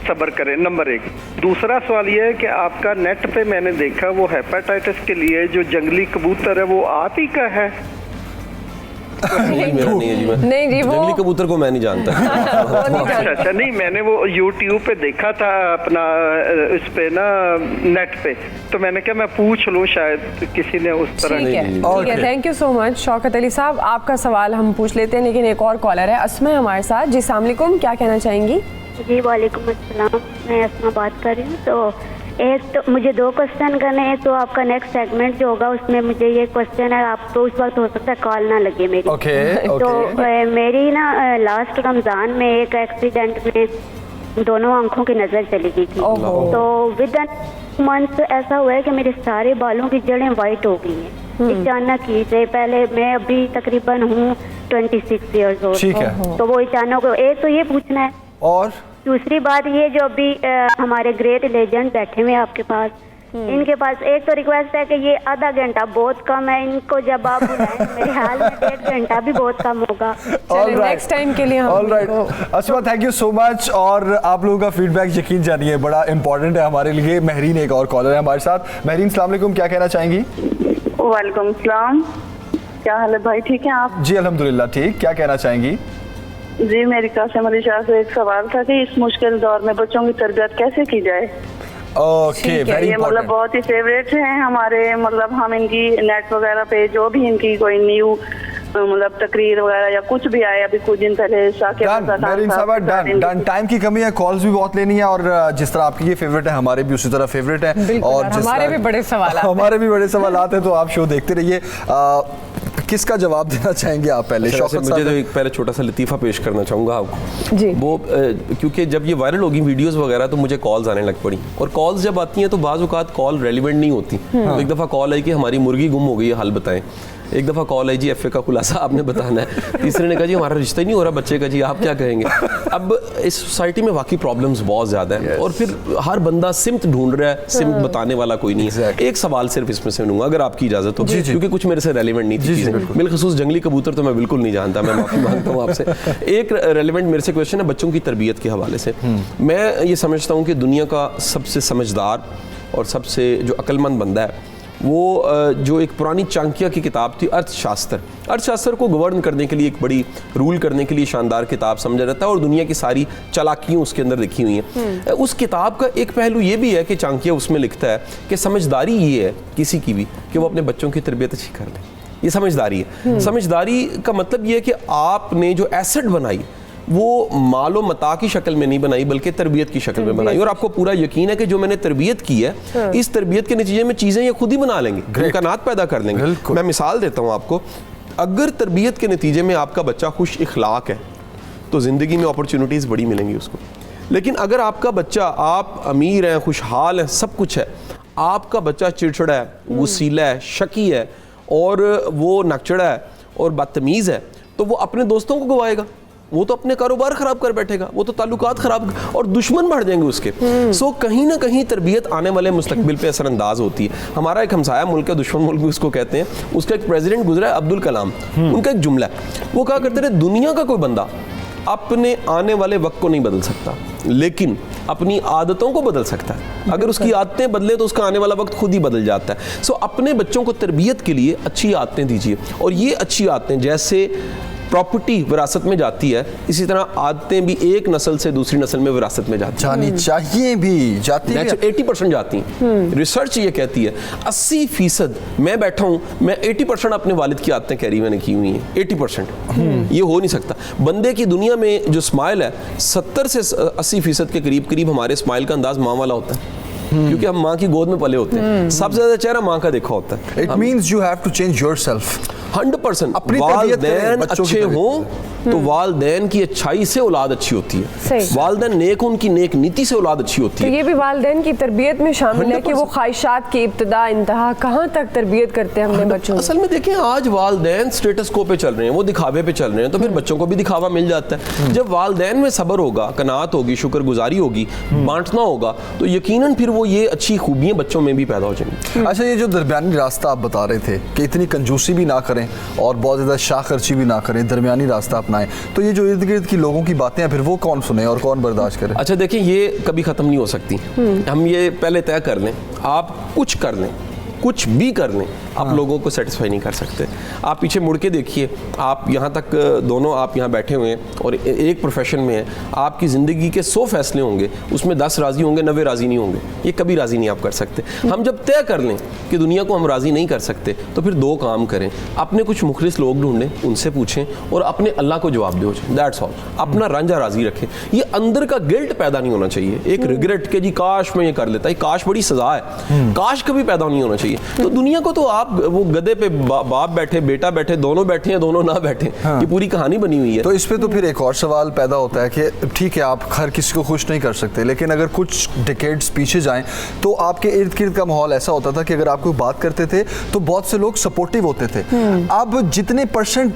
सब्र करें, नंबर 1। दूसरा सवाल ये है कि आपका नेट पे मैंने देखा वो हेपेटाइटिस के लिए जो जंगली कबूतर है वो आप ही का है? नहीं मेरा नहीं है जी, मैं नहीं जी, वो जंगली कबूतर को मैं नहीं जानता। अच्छा, नहीं मैंने वो यूट्यूब पे देखा था अपना इस पे ना नेट पे, तो मैंने कहा मैं पूछ लूँ शायद किसी ने उस तरह। ठीक है, thank you so much Shaukat Ali साहब। आपका सवाल हम पूछ लेते हैं, लेकिन एक और कॉलर है अस्मा हमारे साथ। जी अस्सलाम वालेकुम, क्या कहना चाहेंगी? जी वालेकुम अस्सलाम, मैं अस्मा बात कर रही हूँ। तो एक तो मुझे 2 क्वेश्चन करने हैं, तो आपका नेक्स्ट सेगमेंट जो होगा उसमें मुझे ये क्वेश्चन है, आप तो उस वक्त हो सकता है कॉल ना लगे मेरी। ओके। तो मेरी ना लास्ट रमज़ान में एक एक्सीडेंट में दोनों आंखों की नज़र चली गई थी। तो विद इन मंथ ऐसा हुआ है कि मेरे सारे बालों की जड़ें वाइट हो गई हैं अचानक ही से। पहले मैं अभी तकरीबन हूँ 26 ईयर्स ओल्ड। ठीक है। तो वो अचानक, एक तो ये पूछना है, और दूसरी बात ये जो अभी हमारे ग्रेट लेजेंड बैठे हुए हैं आपके पास, इनके पास एक तो रिक्वेस्ट है कि ये आधा घंटा बहुत कम है, इनको जब आप बुलाएं मेरे हाल में 1.5 घंटा भी बहुत कम होगा। नेक्स्ट टाइम के लिए हम alright Asma, thank you so much. और आप लोगों का फीडबैक यकीन जानिए बड़ा इंपॉर्टेंट है हमारे लिए। महरीन एक और कॉलर है हमारे साथ। महरीन अस्सलाम वालेकुम, क्या कहना चाहेंगी? वालेकुम सलाम, क्या हाल है भाई, ठीक है आप? जी अल्हम्दुलिल्लाह ठीक, क्या कहना चाहेंगी? जी मेरी कासिम अली शाह से एक सवाल था कि इस मुश्किल दौर में बच्चों की तरबियत कैसे की जाए? ओके, वेरी ये मतलब बहुत ही फेवरेट हैं हमारे, मतलब हम इनकी नेट वगैरह पे जो भी इनकी कोई न्यू मतलब तकरीर वगैरह या कुछ भी आए, अभी कुछ दिन पहले डन। टाइम की कमी है, कॉल्स भी बहुत लेनी है, और जिस तरह आपकी ये फेवरेट है हमारे भी उसी तरह फेवरेट है, और हमारे भी बड़े सवाल हमारे भी बड़े सवाल हैं, तो आप शो देखते रहिए। किसका जवाब देना चाहेंगे आप पहले? मुझे तो एक पहले छोटा सा लतीफ़ा पेश करना चाहूँगा आपको जी। वो क्योंकि जब ये वायरल होगी वीडियोस वगैरह तो मुझे कॉल्स आने लग पड़ी, और कॉल्स जब आती हैं तो बाज़ औक़ात कॉल रेलिवेंट नहीं होती। तो एक दफ़ा कॉल आई कि हमारी मुर्गी गुम हो गई है, हाल बताएं। एक दफ़ा कॉल आई जी FA का खुलासा आपने बताना है। तीसरे ने कहा जी हमारा रिश्ता ही नहीं हो रहा बच्चे का, जी आप क्या कहेंगे? अब इस सोसाइटी में वाकई प्रॉब्लम्स बहुत ज़्यादा है, और फिर हर बंदा सिमत ढूंढ रहा है, सिमत बताने वाला कोई नहीं है। एक सवाल सिर्फ इसमें से लूँगा अगर आपकी इजाज़त हो, क्योंकि कुछ मेरे से रेलिवेंट नहीं थी चीज़ें। बिलखसूस जंगली कबूतर तो मैं बिल्कुल नहीं जानता, मैं माफ़ी मांगता हूँ आपसे। एक रेलिवेंट मेरे से क्वेश्चन है बच्चों की तरबियत के हवाले से। मैं ये समझता हूँ कि दुनिया का सबसे समझदार और सबसे जो अक्लमंद बंदा है वो जो एक पुरानी चाणक्य की किताब थी अर्थशास्त्र को गवर्न करने के लिए, एक बड़ी रूल करने के लिए शानदार किताब समझा जाता है और दुनिया की सारी चालाकियाँ उसके अंदर लिखी हुई हैं। उस किताब का एक पहलू ये भी है कि चाणक्य उसमें लिखता है कि समझदारी ये है किसी की भी कि वो अपने बच्चों की तरबियत अच्छी कर ले। ये समझदारी है। समझदारी का मतलब ये है कि आपने जो एसेट बनाई वो मालो मता की शक्ल में नहीं बनाई बल्कि तरबियत की शक्ल में बनाई, और आपको पूरा यकीन है कि जो मैंने तरबियत की है इस तरबियत के नतीजे में चीज़ें ये खुद ही बना लेंगे, इम्कानात पैदा कर लेंगे। मैं मिसाल देता हूँ आपको, अगर तरबियत के नतीजे में आपका बच्चा खुश इखलाक है तो ज़िंदगी में अपॉर्चुनिटीज़ बड़ी मिलेंगी उसको। लेकिन अगर आपका बच्चा, आप अमीर हैं, खुशहाल हैं, सब कुछ है, आपका बच्चा चिड़चिड़ा है, गुस्सीला है, शकी है और वो नकचड़ा है और बदतमीज़ है, तो वो अपने दोस्तों को गवाएगा, वो तो अपने कारोबार ख़राब कर बैठेगा, वो तो ताल्लुकात ख़राब और दुश्मन बढ़ जाएंगे उसके। सो कहीं ना कहीं तरबियत आने वाले मुस्तकबिल पे असरअंदाज होती है। हमारा एक हमसाया मुल्क है, दुश्मन मुल्क भी उसको कहते हैं, उसका एक प्रेसिडेंट गुजरा है अब्दुल कलाम, उनका एक जुमला है, वो कहा करते थे दुनिया का कोई बंदा अपने आने वाले वक्त को नहीं बदल सकता लेकिन अपनी आदतों को बदल सकता है। अगर उसकी आदतें बदले तो उसका आने वाला वक्त खुद ही बदल जाता है। सो अपने बच्चों को तरबियत के लिए अच्छी आदतें दीजिए, और ये अच्छी आदतें जैसे प्रॉपर्टी विरासत में जाती है, इसी तरह आदतें भी एक नस्ल से दूसरी नस्ल में विरासत में जानी चाहिए भी, जाती है 80% जाती हैं। रिसर्च ये कहती है 80% मैं बैठा हूँ, मैं 80% अपने वालिद की आदतें कैरी मैंने की हुई हैं। 80% ये हो नहीं सकता। बंदे की दुनिया में जो स्माइल है 70 से 80% के करीब हमारे स्माइल का अंदाज माँ वाला होता है, क्योंकि हम माँ की गोद में पले होते हैं। सबसे ज्यादा चेहरा माँ का देखा होता है। It means you have to change yourself. 100% अपनी वालिदैन अच्छे हों तो वालिदैन की अच्छाई से औलाद अच्छी होती है, वालिदैन नेक हो उनकी नेक नीति से औलाद अच्छी होती है। तो ये भी वालिदैन की तरबियत में शामिल है कि वो ख्वाहिशात की इब्तिदा इंतहा कहाँ तक तरबियत करते हैं अपने बच्चों। असल में देखें आज वालिदैन स्टेटस को पे चल रहे हैं, वो दिखावे पे चल रहे हैं, तो फिर बच्चों को भी दिखावा मिल जाता है। जब वालिदैन में सब्र होगा, कनात होगी, शुक्रगुजारी होगी, बांटना होगा, तो यकीनन फिर वो ये अच्छी खूबियाँ बच्चों में भी पैदा हो जाएंगी। अच्छा, ये जो दरमियानी रास्ता आप बता रहे थे कि इतनी कंजूसी भी ना करें और बहुत ज़्यादा शाह खर्ची भी ना करें, दरमियानी रास्ता अपनाएं, तो ये जो इर्द गिर्द की लोगों की बातें हैं फिर वो कौन सुने और कौन बर्दाश्त करे? अच्छा देखिए, ये कभी ख़त्म नहीं हो सकती। हम ये पहले तय कर लें, आप कुछ कर लें, कुछ भी कर लें, आप लोगों को सेटिस्फाई नहीं कर सकते। आप पीछे मुड़ के देखिए, आप यहाँ तक दोनों आप यहाँ बैठे हुए हैं और एक प्रोफेशन में हैं, आपकी ज़िंदगी के 100 फैसले होंगे, उसमें 10 राज़ी होंगे, 90 राज़ी नहीं होंगे। ये कभी राज़ी नहीं आप कर सकते। हम जब तय कर लें कि दुनिया को हम राज़ी नहीं कर सकते, तो फिर 2 काम करें, अपने कुछ मुखलिस लोग ढूंढें, उनसे पूछें और अपने अल्लाह को जवाब दो। That's all. अपना रांझा राज़ी रखें। ये अंदर का गिल्ट पैदा नहीं होना चाहिए, एक रिग्रेट के जी काश मैं ये कर लेता, काश बड़ी सज़ा है, काश कभी पैदा नहीं होना चाहिए। तो दुनिया को तो आप वो गधे पे बाप बैठे, बेटा बैठे, दोनों बैठे हैं, दोनों ना बैठे, ये पूरी कहानी बनी हुई है। तो इस पे तो फिर एक और सवाल पैदा होता है कि ठीक है आप हर किसी को खुश नहीं कर सकते, लेकिन अगर कुछ डिकेड्स पीछे जाएं तो आपके इर्द गिर्द का माहौल ऐसा होता था कि अगर आप कोई बात करते थे तो बहुत से लोग सपोर्टिव होते थे। अब जितने परसेंट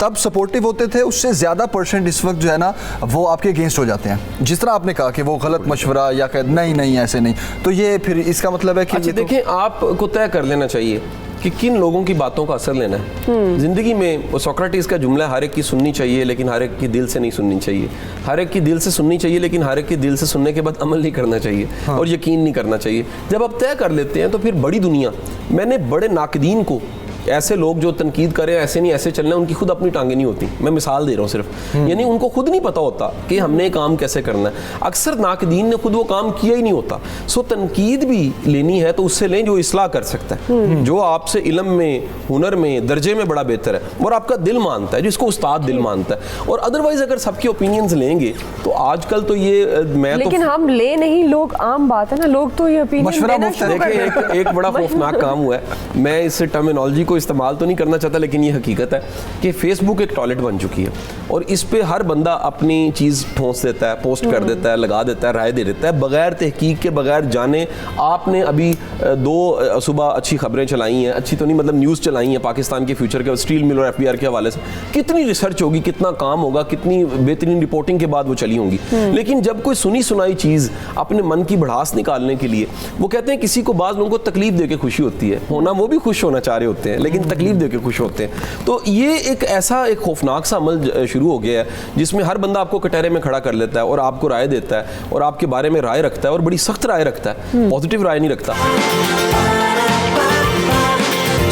तब सपोर्टिव होते थे उससे ज़्यादा परसेंट इस वक्त जो है ना वो आपके अगेंस्ट हो जाते हैं। जिस तरह आपने कहा कि वो गलत मशवरा या नहीं ऐसे नहीं, तो ये फिर इसका मतलब है कि अच्छा देखें, आपको तय कर लेना चाहिए कि किन लोगों की बातों का असर लेना है जिंदगी में। वो सोक्रेटिस का जुमला, हर एक की सुननी चाहिए लेकिन हर एक की दिल से नहीं सुननी चाहिए, हर एक की दिल से सुननी चाहिए लेकिन हर एक की दिल से सुनने के बाद अमल नहीं करना चाहिए और यकीन नहीं करना चाहिए। जब आप तय कर लेते हैं तो फिर बड़ी दुनिया, मैंने बड़े नाकदीन को, ऐसे लोग जो तनकीद करें ऐसे नहीं ऐसे चलना है, उनकी खुद अपनी टांगें नहीं होती। मैं मिसाल दे रहा हूँ सिर्फ, यानी उनको खुद नहीं पता होता कि हमने काम कैसे करना है। अक्सर नाकदीन ने खुद वो काम किया ही नहीं होता। सो तनकीद भी लेनी है तो उससे लें जो इस्लाह कर सकता है, जो आपसे इल्म में, हुनर में, दर्जे में बड़ा बेहतर है और आपका दिल मानता है, जिसको उस्ताद दिल मानता है। और अदरवाइज अगर सबके ओपिनियंस लेंगे तो आजकल तो ये लेकिन हम ले नहीं, लोग आम बात है ना, लोग तो ये ओपिनियन देना शुरू कर देते हैं। एक बड़ा खौफनाक काम हुआ है, मैं इस टर्मिनोलॉजी को इस्तेमाल तो नहीं करना चाहता लेकिन ये हकीकत है कि फेसबुक एक टॉयलेट बन चुकी है और इस पे हर बंदा अपनी चीज़ ठोंस देता है, पोस्ट कर देता है, लगा देता है, राय दे देता है, बगैर तहकीक के, बगैर जाने। आपने अभी 2 सुबह अच्छी खबरें चलाई हैं, अच्छी तो नहीं मतलब न्यूज़ चलाई हैं पाकिस्तान के फ्यूचर के, स्टील मिल और FBR के हवाले से। कितनी रिसर्च होगी, कितना काम होगा, कितनी बेहतरीन रिपोर्टिंग के बाद वो चली होंगी। लेकिन जब कोई सुनी सुनाई चीज़ अपने मन की भड़ास निकालने के लिए, वो कहते हैं किसी को, बाज़ लोगों को तकलीफ दे के खुशी होती है, होना वो भी खुश होना चाह रहे होते हैं लेकिन तकलीफ दे के खुश होते हैं। तो ये एक ऐसा एक खौफनाक सा अमल शुरू हो गया है जिसमें हर बंदा आपको कटहरे में खड़ा कर लेता है और आपको राय देता है और आपके बारे में राय रखता है और बड़ी सख्त राय रखता है, पॉजिटिव राय नहीं रखता।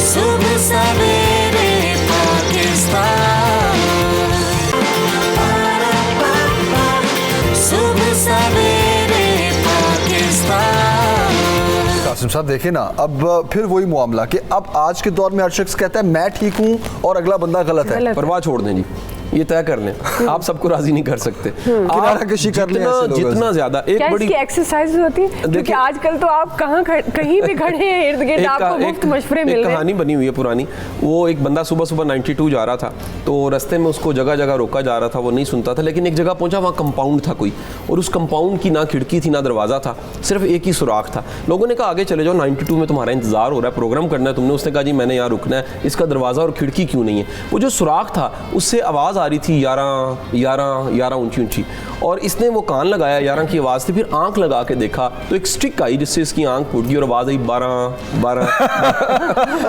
सुबह सवेरे पाकिस्तान, सुबह सवेरे पाकिस्तान। कासिम साहब देखिए ना, अब फिर वही मामला कि अब आज के दौर में हर शख्स कहता है मैं ठीक हूँ और अगला बंदा गलत है। परवाह छोड़ दें जी, ये तय कर लें, आप सबको राजी नहीं कर सकते। किनाराकशी कर लें ऐसे लोग। जितना ज्यादा एक क्या बड़ी इसकी एक्सरसाइज होती है? क्योंकि आजकल तो आप कहीं भी खड़े हैं, इर्द गिर्द आपको मुफ्त मशवरे मिल रहे हैं। कहानी बनी हुई है पुरानी। वो एक बंदा सुबह सुबह 92 जा रहा था, तो रास्ते में उसको जगह जगह रोका जा रहा था, वो नहीं सुनता था। लेकिन एक जगह पहुंचा, वहाँ कंपाउंड था कोई, और उस कंपाउंड की ना खिड़की थी ना दरवाजा था, सिर्फ एक ही सुराख था। लोगों ने कहा आगे चले जाओ, 92 में तुम्हारा इंतजार हो रहा है, प्रोग्राम करना है तुमने। उसने कहा जी मैंने यहाँ रुकना है, इसका दरवाजा और खिड़की क्यों नहीं है? वो जो सुराख था उससे आवाज़ आ रही थी 11 11 11 ऊंची ऊंची, और इसने वो कान लगाया, 11 की आवाज़ थी। फिर आंख लगा के देखा तो एक स्टिक आई जिससे इसकी आंख फूट गई और आवाज़ आई 12 12।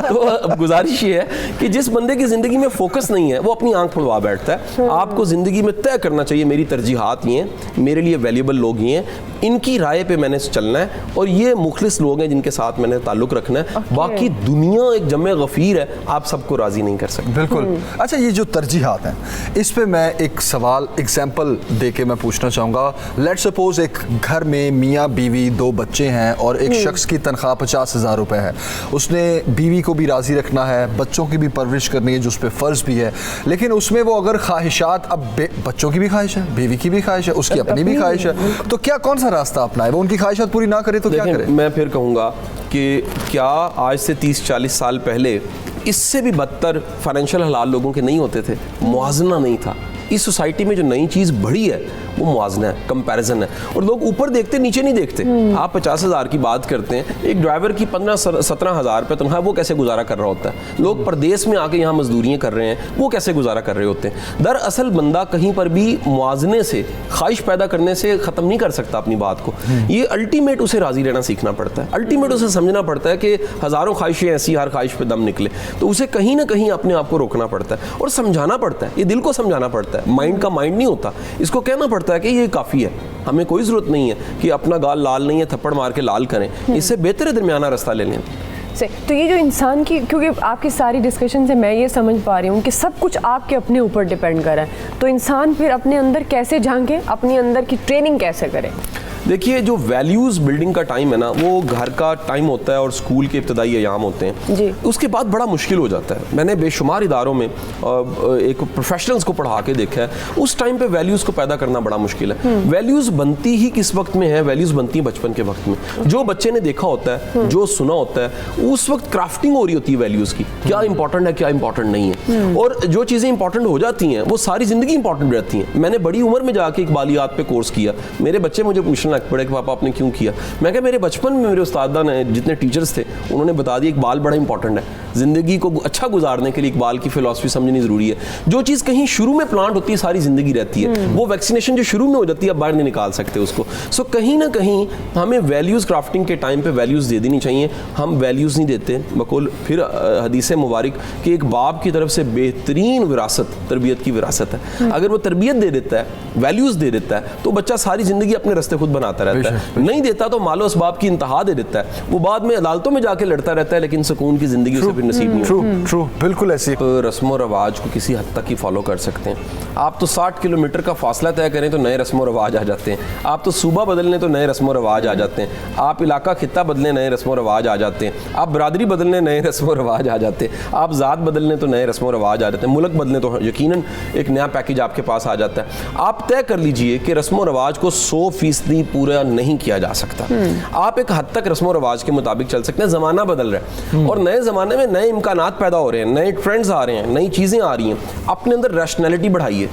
तो अब गुजारिश ये है कि जिस बंदे की ज़िंदगी में फोकस नहीं है वो अपनी आंख फुड़वा बैठता है। आपको ज़िंदगी में तय करना चाहिए मेरी तरजीहात ये हैं, मेरे लिए वैल्यूएबल लोग ये हैं, इनकी राय पे मैंने चलना है, और ये मुखलिस लोग हैं जिनके साथ मैंने ताल्लुक़ रखना है। बाकी दुनिया एक जमे गफ़ीर है, आप सबको राज़ी नहीं कर सकते। बिल्कुल। अच्छा, ये जो तरजीहात हैं, इस पे मैं एक सवाल एग्जाम्पल दे के मैं पूछना चाहूँगा। लेट्स सपोज एक घर में मियाँ बीवी 2 बच्चे हैं और एक शख्स की तनख्वाह 50,000 रुपये है। उसने बीवी को भी राज़ी रखना है, बच्चों की भी परवरिश करनी है जो उस पर फ़र्ज़ भी है, लेकिन उसमें वो अगर ख्वाहिशात, अब बच्चों की भी ख्वाहिश है, बीवी की भी ख्वाहिश है, उसकी अपनी भी ख्वाहिश है, तो क्या कौन सा रास्ता अपनाए? वो उनकी ख्वाहिशात पूरी ना करे तो क्या करे? मैं फिर कहूँगा कि क्या आज से 30-40 साल पहले इससे भी बदतर फाइनेंशियल हालात लोगों के नहीं होते थे? मुआवजा नहीं था। इस सोसाइटी में जो नई चीज़ बढ़ी है वो मुआवजा है, कंपैरिजन है, और लोग ऊपर देखते नीचे नहीं देखते। आप 50,000 की बात करते हैं, एक ड्राइवर की 15-17,000 रुपये तनख्वाह, वो कैसे गुजारा कर रहा होता है? लोग परदेश में आके यहाँ मजदूरियाँ कर रहे हैं, वो कैसे गुजारा कर रहे होते हैं? दरअसल बंदा कहीं पर भी मुआवजे से, ख्वाहिश पैदा करने से ख़त्म नहीं कर सकता अपनी बात को। ये अल्टीमेट उसे राज़ी रहना सीखना पड़ता है, अल्टीमेट उसे समझना पड़ता है कि हज़ारों ख्वाहिशें ऐसी, हर ख्वाहिश पे दम निकले, तो उसे कहीं ना कहीं अपने आप को रोकना पड़ता है और समझाना पड़ता है। ये दिल को समझाना पड़ता है, माइंड का माइंड नहीं होता। इसको कहना पड़ता है कि ये काफ़ी है, हमें कोई ज़रूरत नहीं है कि अपना गाल लाल नहीं है थप्पड़ मार के लाल करें, इससे बेहतर है दरमियाना रास्ता ले लें। तो ये जो इंसान की, क्योंकि आपकी सारी डिस्कशन से मैं ये समझ पा रही हूँ कि सब कुछ आपके अपने ऊपर डिपेंड कर रहा है, तो इंसान फिर अपने अंदर कैसे झांके, अपने अंदर की ट्रेनिंग कैसे करे? देखिए, जो वैल्यूज़ बिल्डिंग का टाइम है ना, वो घर का टाइम होता है और स्कूल के इब्तदाई अयाम होते हैं जी। उसके बाद बड़ा मुश्किल हो जाता है। मैंने बेशुमार इदारों में एक प्रोफेशनल्स को पढ़ा के देखा है, उस टाइम पे वैल्यूज़ को पैदा करना बड़ा मुश्किल है। वैल्यूज़ बनती ही किस वक्त में है? वैल्यूज़ बनती हैं बचपन के वक्त में। जो बच्चे ने देखा होता है, जो सुना होता है, उस वक्त क्राफ्टिंग हो रही होती है वैल्यूज़ की, क्या इंपॉर्टेंट है, क्या इंपॉर्टेंट नहीं है। और जो चीज़ें इंपॉर्टेंट हो जाती हैं वो सारी ज़िंदगी इंपॉर्टेंट रहती हैं। मैंने बड़ी उम्र में जाके इकबालियात पे कोर्स किया, मेरे बच्चे मुझे पूछने लग पड़े कि पापा आपने क्यों किया? मैं कहा मेरे बचपन में मेरे उस्तादा ने, जितने टीचर्स थे, उन्होंने बता दिया इकबाल बड़ा इंपॉर्टेंट है, ज़िंदगी को अच्छा गुजारने के लिए इकबाल की फ़िलॉसफी समझनी ज़रूरी है। जो चीज़ कहीं शुरू में प्लांट होती है सारी ज़िंदगी रहती है, वो वैक्सीनेशन जो शुरू में हो जाती है आप बाहर नहीं निकाल सकते उसको। सो कहीं ना कहीं हमें वैल्यूज़ क्राफ्टिंग के टाइम पे वैल्यूज़ दे देनी चाहिए। हम वैल्यूज़ नहीं देते, बकुल फिर हदीस मुबारक कि एक बाप की तरफ से बेहतरीन विरासत तरबियत की विरासत है। अगर वो तरबियत दे देता है, वैल्यूज़ दे देता है, तो बच्चा सारी ज़िंदगी अपने रास्ते खुद बनाता रहता है। नहीं देता तो मालो असबाब की इंतहा दे देता है, वो बाद में अदालतों में जाके लड़ता रहता है, लेकिन सुकून की ज़िंदगी उसे फिर नसीब नहीं होती। ट्रू, बिल्कुल ऐसी। रस्म और रवाज को किसी हद तक ही फॉलो कर सकते हैं। आप तो 60 किलोमीटर का फासला तय करें तो नए रस्म और रवाज आ जाते हैं। आप तो सूबा बदलने तो नए रस्म और रवाज आ जाते हैं। आप इलाका खित्ता बदलें, नए रस्म और रवाज आ जाते हैं। आप बरादरी बदलने, नए रस्म और रवाज आ जाते हैं। आप ज़ात बदलने तो नए रस्म और रवाज आ जाते हैं। मुल्क बदलें तो यकीनन एक नया पैकेज आपके पास आ जाता है। आप तय कर लीजिए कि रस्म और रवाज को 100% पूरा नहीं किया जा सकता। आप एक हद तक रस्म और रवाज के मुताबिक चल सकते हैं। ज़माना बदल रहा है और नए ज़माने में नए इम्कानात पैदा हो रहे हैं, नए ट्रेंड्स आ रहे हैं, नई चीज़ें आ रही हैं। अपने अंदर रैशनैलिटी बढ़ाइए,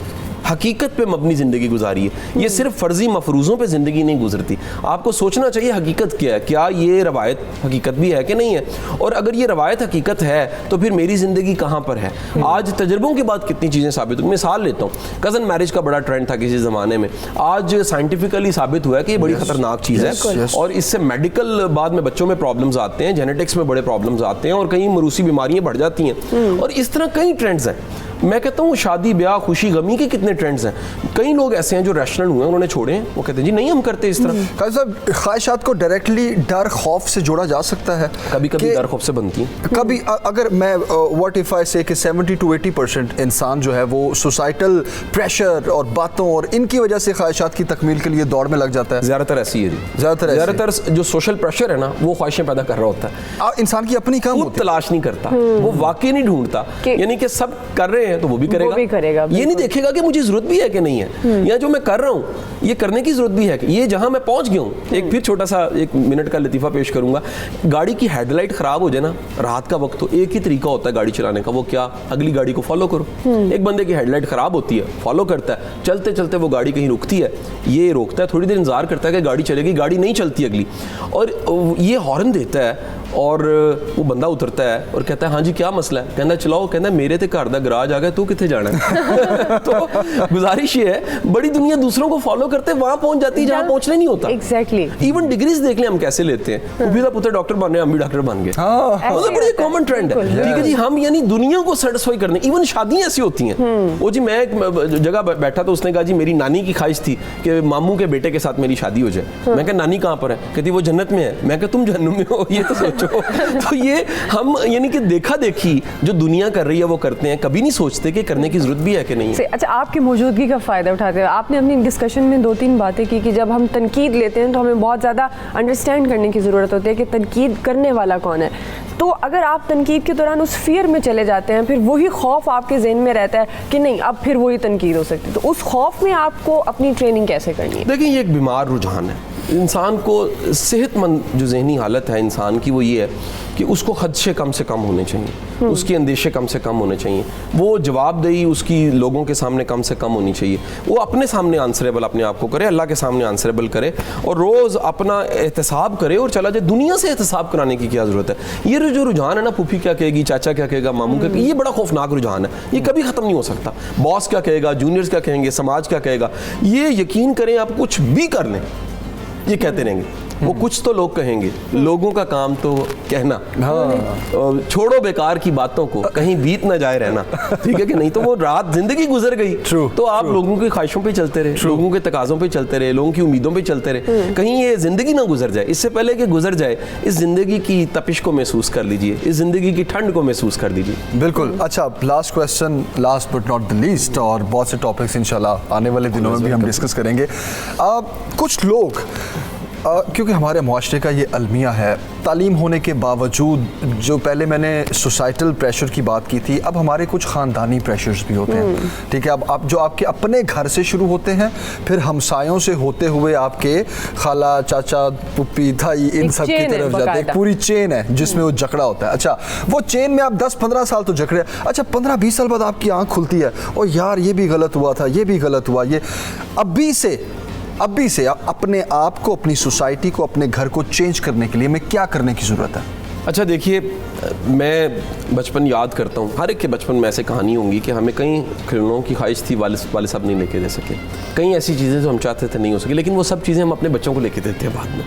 हकीकत पे मबनी ज़िंदगी गुजारिए। ये सिर्फ फ़र्जी मफरूज़ों पे ज़िंदगी नहीं गुजरती। आपको सोचना चाहिए हकीकत क्या है, क्या ये रवायत हकीकत भी है कि नहीं है, और अगर ये रवायत हकीकत है तो फिर मेरी ज़िंदगी कहाँ पर है। आज तजर्बों के बाद कितनी चीज़ें साबित हुई। मिसाल लेता हूँ, कज़न मैरिज का बड़ा ट्रेंड था किसी ज़माने में, आज साइंटिफिकली साबित हुआ है कि ये बड़ी ख़तरनाक चीज़ है और इससे मेडिकल बाद में बच्चों में प्रॉब्लम्स आते हैं, जेनेटिक्स में बड़े प्रॉब्लम्स आते हैं और कई मरूसी बीमारियाँ बढ़ जाती हैं और इस तरह कई ट्रेंड्स हैं। मैं कहता हूँ शादी ब्याह खुशी गमी के कितने ट्रेंड्स हैं। कई लोग ऐसे हैं जो रेस्टोरेंट हुए हैं उन्होंने छोड़े हैं, वो कहते हैं जी नहीं हम करते इस तरह। काजी साहब, ख्वाहिशात को डायरेक्टली डर खौफ से जोड़ा जा सकता है? कभी कभी डर खौफ से बनती है। कभी अगर मैं व्हाट इफ आई से कि 70 to 80% इंसान जो है वो सोसाइटल प्रेशर और बातों और इनकी वजह से ख्वाहिशात की तकमील के लिए दौड़ में लग जाता है। ज़्यादातर ऐसी है जी, ज़्यादातर जो सोशल प्रेशर है ना वो ख्वाहिशें पैदा कर रहा होता है। इंसान की अपनी काम होती है, तलाश नहीं करता, वो वाकई नहीं ढूंढता, यानी कि सब कर रहे हैं तो वो भी करेगा, ये नहीं देखेगा कि मुझे जरूरत भी है कि नहीं है, या जो मैं कर रहा हूँ ये करने की जरूरत भी है कि ये जहां मैं पहुंच गया हूँ। एक फिर छोटा सा 1 मिनट का लतीफ़ा पेश करूंगा। गाड़ी की हेडलाइट खराब हो जाए ना रात का वक्त, तो एक ही तरीका होता है गाड़ी चलाने का, वो क्या, अगली गाड़ी को फॉलो करो। एक बंदे की हेडलाइट खराब होती है, फॉलो करता है, चलते चलते वो गाड़ी कहीं रुकती है, ये रोकता है, थोड़ी देर इंतजार करता है कि गाड़ी चलेगी, गाड़ी नहीं चलती अगली, और ये हॉर्न देता है और वो बंदा उतरता है और कहता है हाँ जी क्या मसला है, कहना चलाओ, कहना मेरे ते घर दा गराज आ गया, तू किथे जाना है। तो गुजारिश ये है, बड़ी दुनिया दूसरों को फॉलो करते वहां पहुंच जाती है जहां पहुंचना नहीं होता। एग्जैक्टली। इवन डिग्रीज देख लें हम कैसे लेते हैं, भी पुत्र डॉक्टर बन रहे हैं, हम भी डॉक्टर बन गए, मतलब बड़ी कॉमन ट्रेंड है। ठीक है जी, हम यानी दुनिया को सेटिस्फाई करने, इवन शादियां ऐसी होती हैं। वो जी मैं एक जगह बैठा तो उसने कहा जी मेरी नानी की ख्वाहिश थी कि मामू के बेटे के साथ मेरी शादी हो जाए। मैं कहा नानी कहाँ पर है, कहती वो जन्नत में है। मैं कहा तुम जहन्नुम में हो, ये तो सोचो। तो ये हम यानी कि देखा देखी जो दुनिया कर रही है वो करते हैं, कभी नहीं सोचते कि करने की जरूरत भी है कि नहीं है। अच्छा, आपकी मौजूदगी का फ़ायदा उठाते हैं आपने अपनी डिस्कशन में 2-3 बातें की कि जब हम तनकीद लेते हैं तो हमें बहुत ज़्यादा अंडरस्टैंड करने की ज़रूरत होती है कि तनकीद करने वाला कौन है। तो अगर आप तनकीद के दौरान उस फियर में चले जाते हैं, फिर वही खौफ आपके ज़हन में रहता है कि नहीं अब फिर वही तनकीद हो सकती है, तो उस खौफ में आपको अपनी ट्रेनिंग कैसे करनी है? देखिए ये एक बीमार रुझान है। इंसान को सेहतमंद जो जहनी हालत है इंसान की वो ये है कि उसको खदशे कम से कम होने चाहिए, उसके अंदेशे कम से कम होने चाहिए, वो जवाबदेही उसकी लोगों के सामने कम से कम होनी चाहिए, वो अपने सामने आंसरेबल अपने आप को करे, अल्लाह के सामने आंसरेबल करे और रोज़ अपना एहतसाब करे और चला जाए। दुनिया से एहतसाब कराने की क्या ज़रूरत है? ये जो रुझान है ना, फूफी क्या कहेगी, चाचा क्या कहेगा, मामू क्या कहेगा, ये बड़ा खौफनाक रुझान है, ये कभी ख़त्म नहीं हो सकता। बॉस क्या कहेगा, जूनियर्स क्या कहेंगे, समाज क्या कहेगा, ये यकीन करें आप कुछ भी कर लें ये कहते रहेंगे, वो कुछ तो लोग कहेंगे, लोगों का काम तो कहना। छोड़ो बेकार की बातों को, कहीं बीत ना जाए रहना, ठीक है कि नहीं? तो वो रात जिंदगी गुजर गई, तो आप लोगों की ख्वाहिशों पे चलते रहे, लोगों के तकाज़ों पे चलते रहे, लोगों की उम्मीदों पे चलते रहे, कहीं ये जिंदगी ना गुजर जाए। इससे पहले कि गुजर जाए, इस जिंदगी की तपिश को महसूस कर लीजिए, इस जिंदगी की ठंड को महसूस कर दीजिए। बिल्कुल। अच्छा, last question, last but not the least, और बहुत से टॉपिक्स इंशाल्लाह आने वाले दिनों में भी हम डिस्कस करेंगे। कुछ लोग क्योंकि हमारे मुआशरे का ये अलमिया है, तालीम होने के बावजूद, जो पहले मैंने सोसाइटल प्रेशर की बात की थी, अब हमारे कुछ ख़ानदानी प्रेशर्स भी होते हैं। ठीक है, अब जो आपके अपने घर से शुरू होते हैं, फिर हमसायों से होते हुए आपके खाला, चाचा, पुप्पी, धाई, इन सब की तरफ जाते हैं। पूरी चेन है जिसमें वो जकड़ा होता है। अच्छा, वो चेन में आप 10-15 साल तो जकड़े, अच्छा 15-20 साल बाद आपकी आँख खुलती है, और यार ये भी गलत हुआ था, ये भी गलत हुआ, ये अभी से अपने आप को, अपनी सोसाइटी को, अपने घर को चेंज करने के लिए मैं क्या करने की ज़रूरत है? अच्छा देखिए, मैं बचपन याद करता हूँ, हर एक के बचपन में ऐसे कहानी होंगी कि हमें कई खिलौनों की ख्वाहिश थी, वाले साहब नहीं लेके दे सके, कई ऐसी चीज़ें जो हम चाहते थे नहीं हो सके, लेकिन वो सब चीज़ें हम अपने बच्चों को लेके देते हैं बाद में।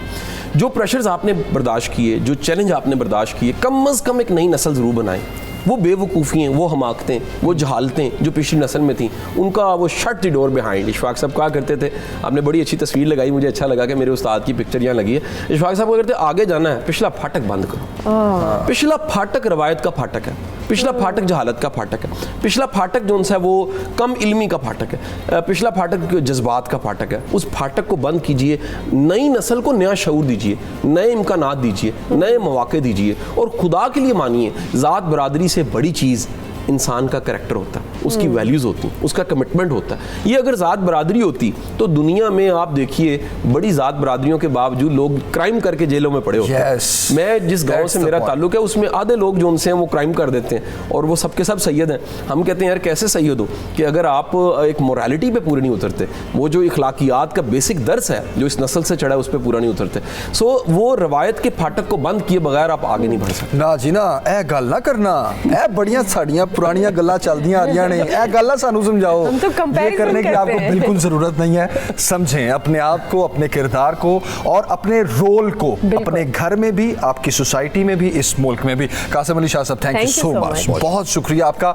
जो प्रेशर्स आपने बर्दाश्त किए, जो चैलेंज आपने बर्दाश्त किए, कम अज़ कम एक नई नस्ल ज़रूर बनाएं। वो बेवकूफ़ियाँ, वो हमाकतें, वो जहालतें जो पिछली नस्ल में थी, उनका वो shut the door behind. Ishfaq साहब कहा करते थे, आपने बड़ी अच्छी तस्वीर लगाई, मुझे अच्छा लगा कि मेरे उस्ताद की पिक्चर यहाँ लगी है। इशफाक साहब कहते आगे जाना है, पिछला फाटक बंद करो। पिछला फाटक रवायत का फाटक है, पिछला फाटक जहालत का फाटक है, पिछला फाटक जो है वो कम इल्मी का फाटक है, पिछला फाटक जज्बात का फाटक है। उस फाटक को बंद कीजिए, नई नस्ल को नया शऊर दीजिए, नए इम्कानात दीजिए, नए मौके दीजिए, और खुदा के लिए मानिए, ज़ात बरादरी से बड़ी चीज़ इंसान का करैक्टर होता है, उसकी वैल्यूज़ होती हैं, उसका कमिटमेंट होता है। ये अगर ज़ात बरादरी होती तो दुनिया में आप देखिए बड़ी ज़ात बरादरियों के बावजूद लोग क्राइम करके जेलों में पड़े होते हैं। मैं जिस गांव से मेरा ताल्लुक है उसमें आधे लोग जो उनसे हैं वो क्राइम कर देते हैं, और वो सब के सब सैयद हैं। हम कहते हैं यार कैसे सैयद हो, कि अगर आप एक मोरालिटी पे पूरे नहीं उतरते, वो जो इखलाकियात का बेसिक दर्स है जो इस नस्ल से चढ़ा है उस पर पूरा नहीं उतरते। सो वो रवायत के फाटक को बंद किए बगैर आप आगे नहीं बढ़ सकते। ना जी ना, ए गल ना करना, ए बड़ियां साड़ियां पुरानियां गल्लां चलदियां आ रही ने, ए गल्लां सानू समझाओ। हम तो ये comparison करने की करते आपको हैं। बिल्कुल ज़रूरत नहीं है। समझें अपने आप को, अपने किरदार को और अपने रोल को, अपने घर में भी, आपकी सोसाइटी में भी, इस मुल्क में भी। कासिम अली शाह साहब, थैंक यू सो मच, बहुत शुक्रिया आपका।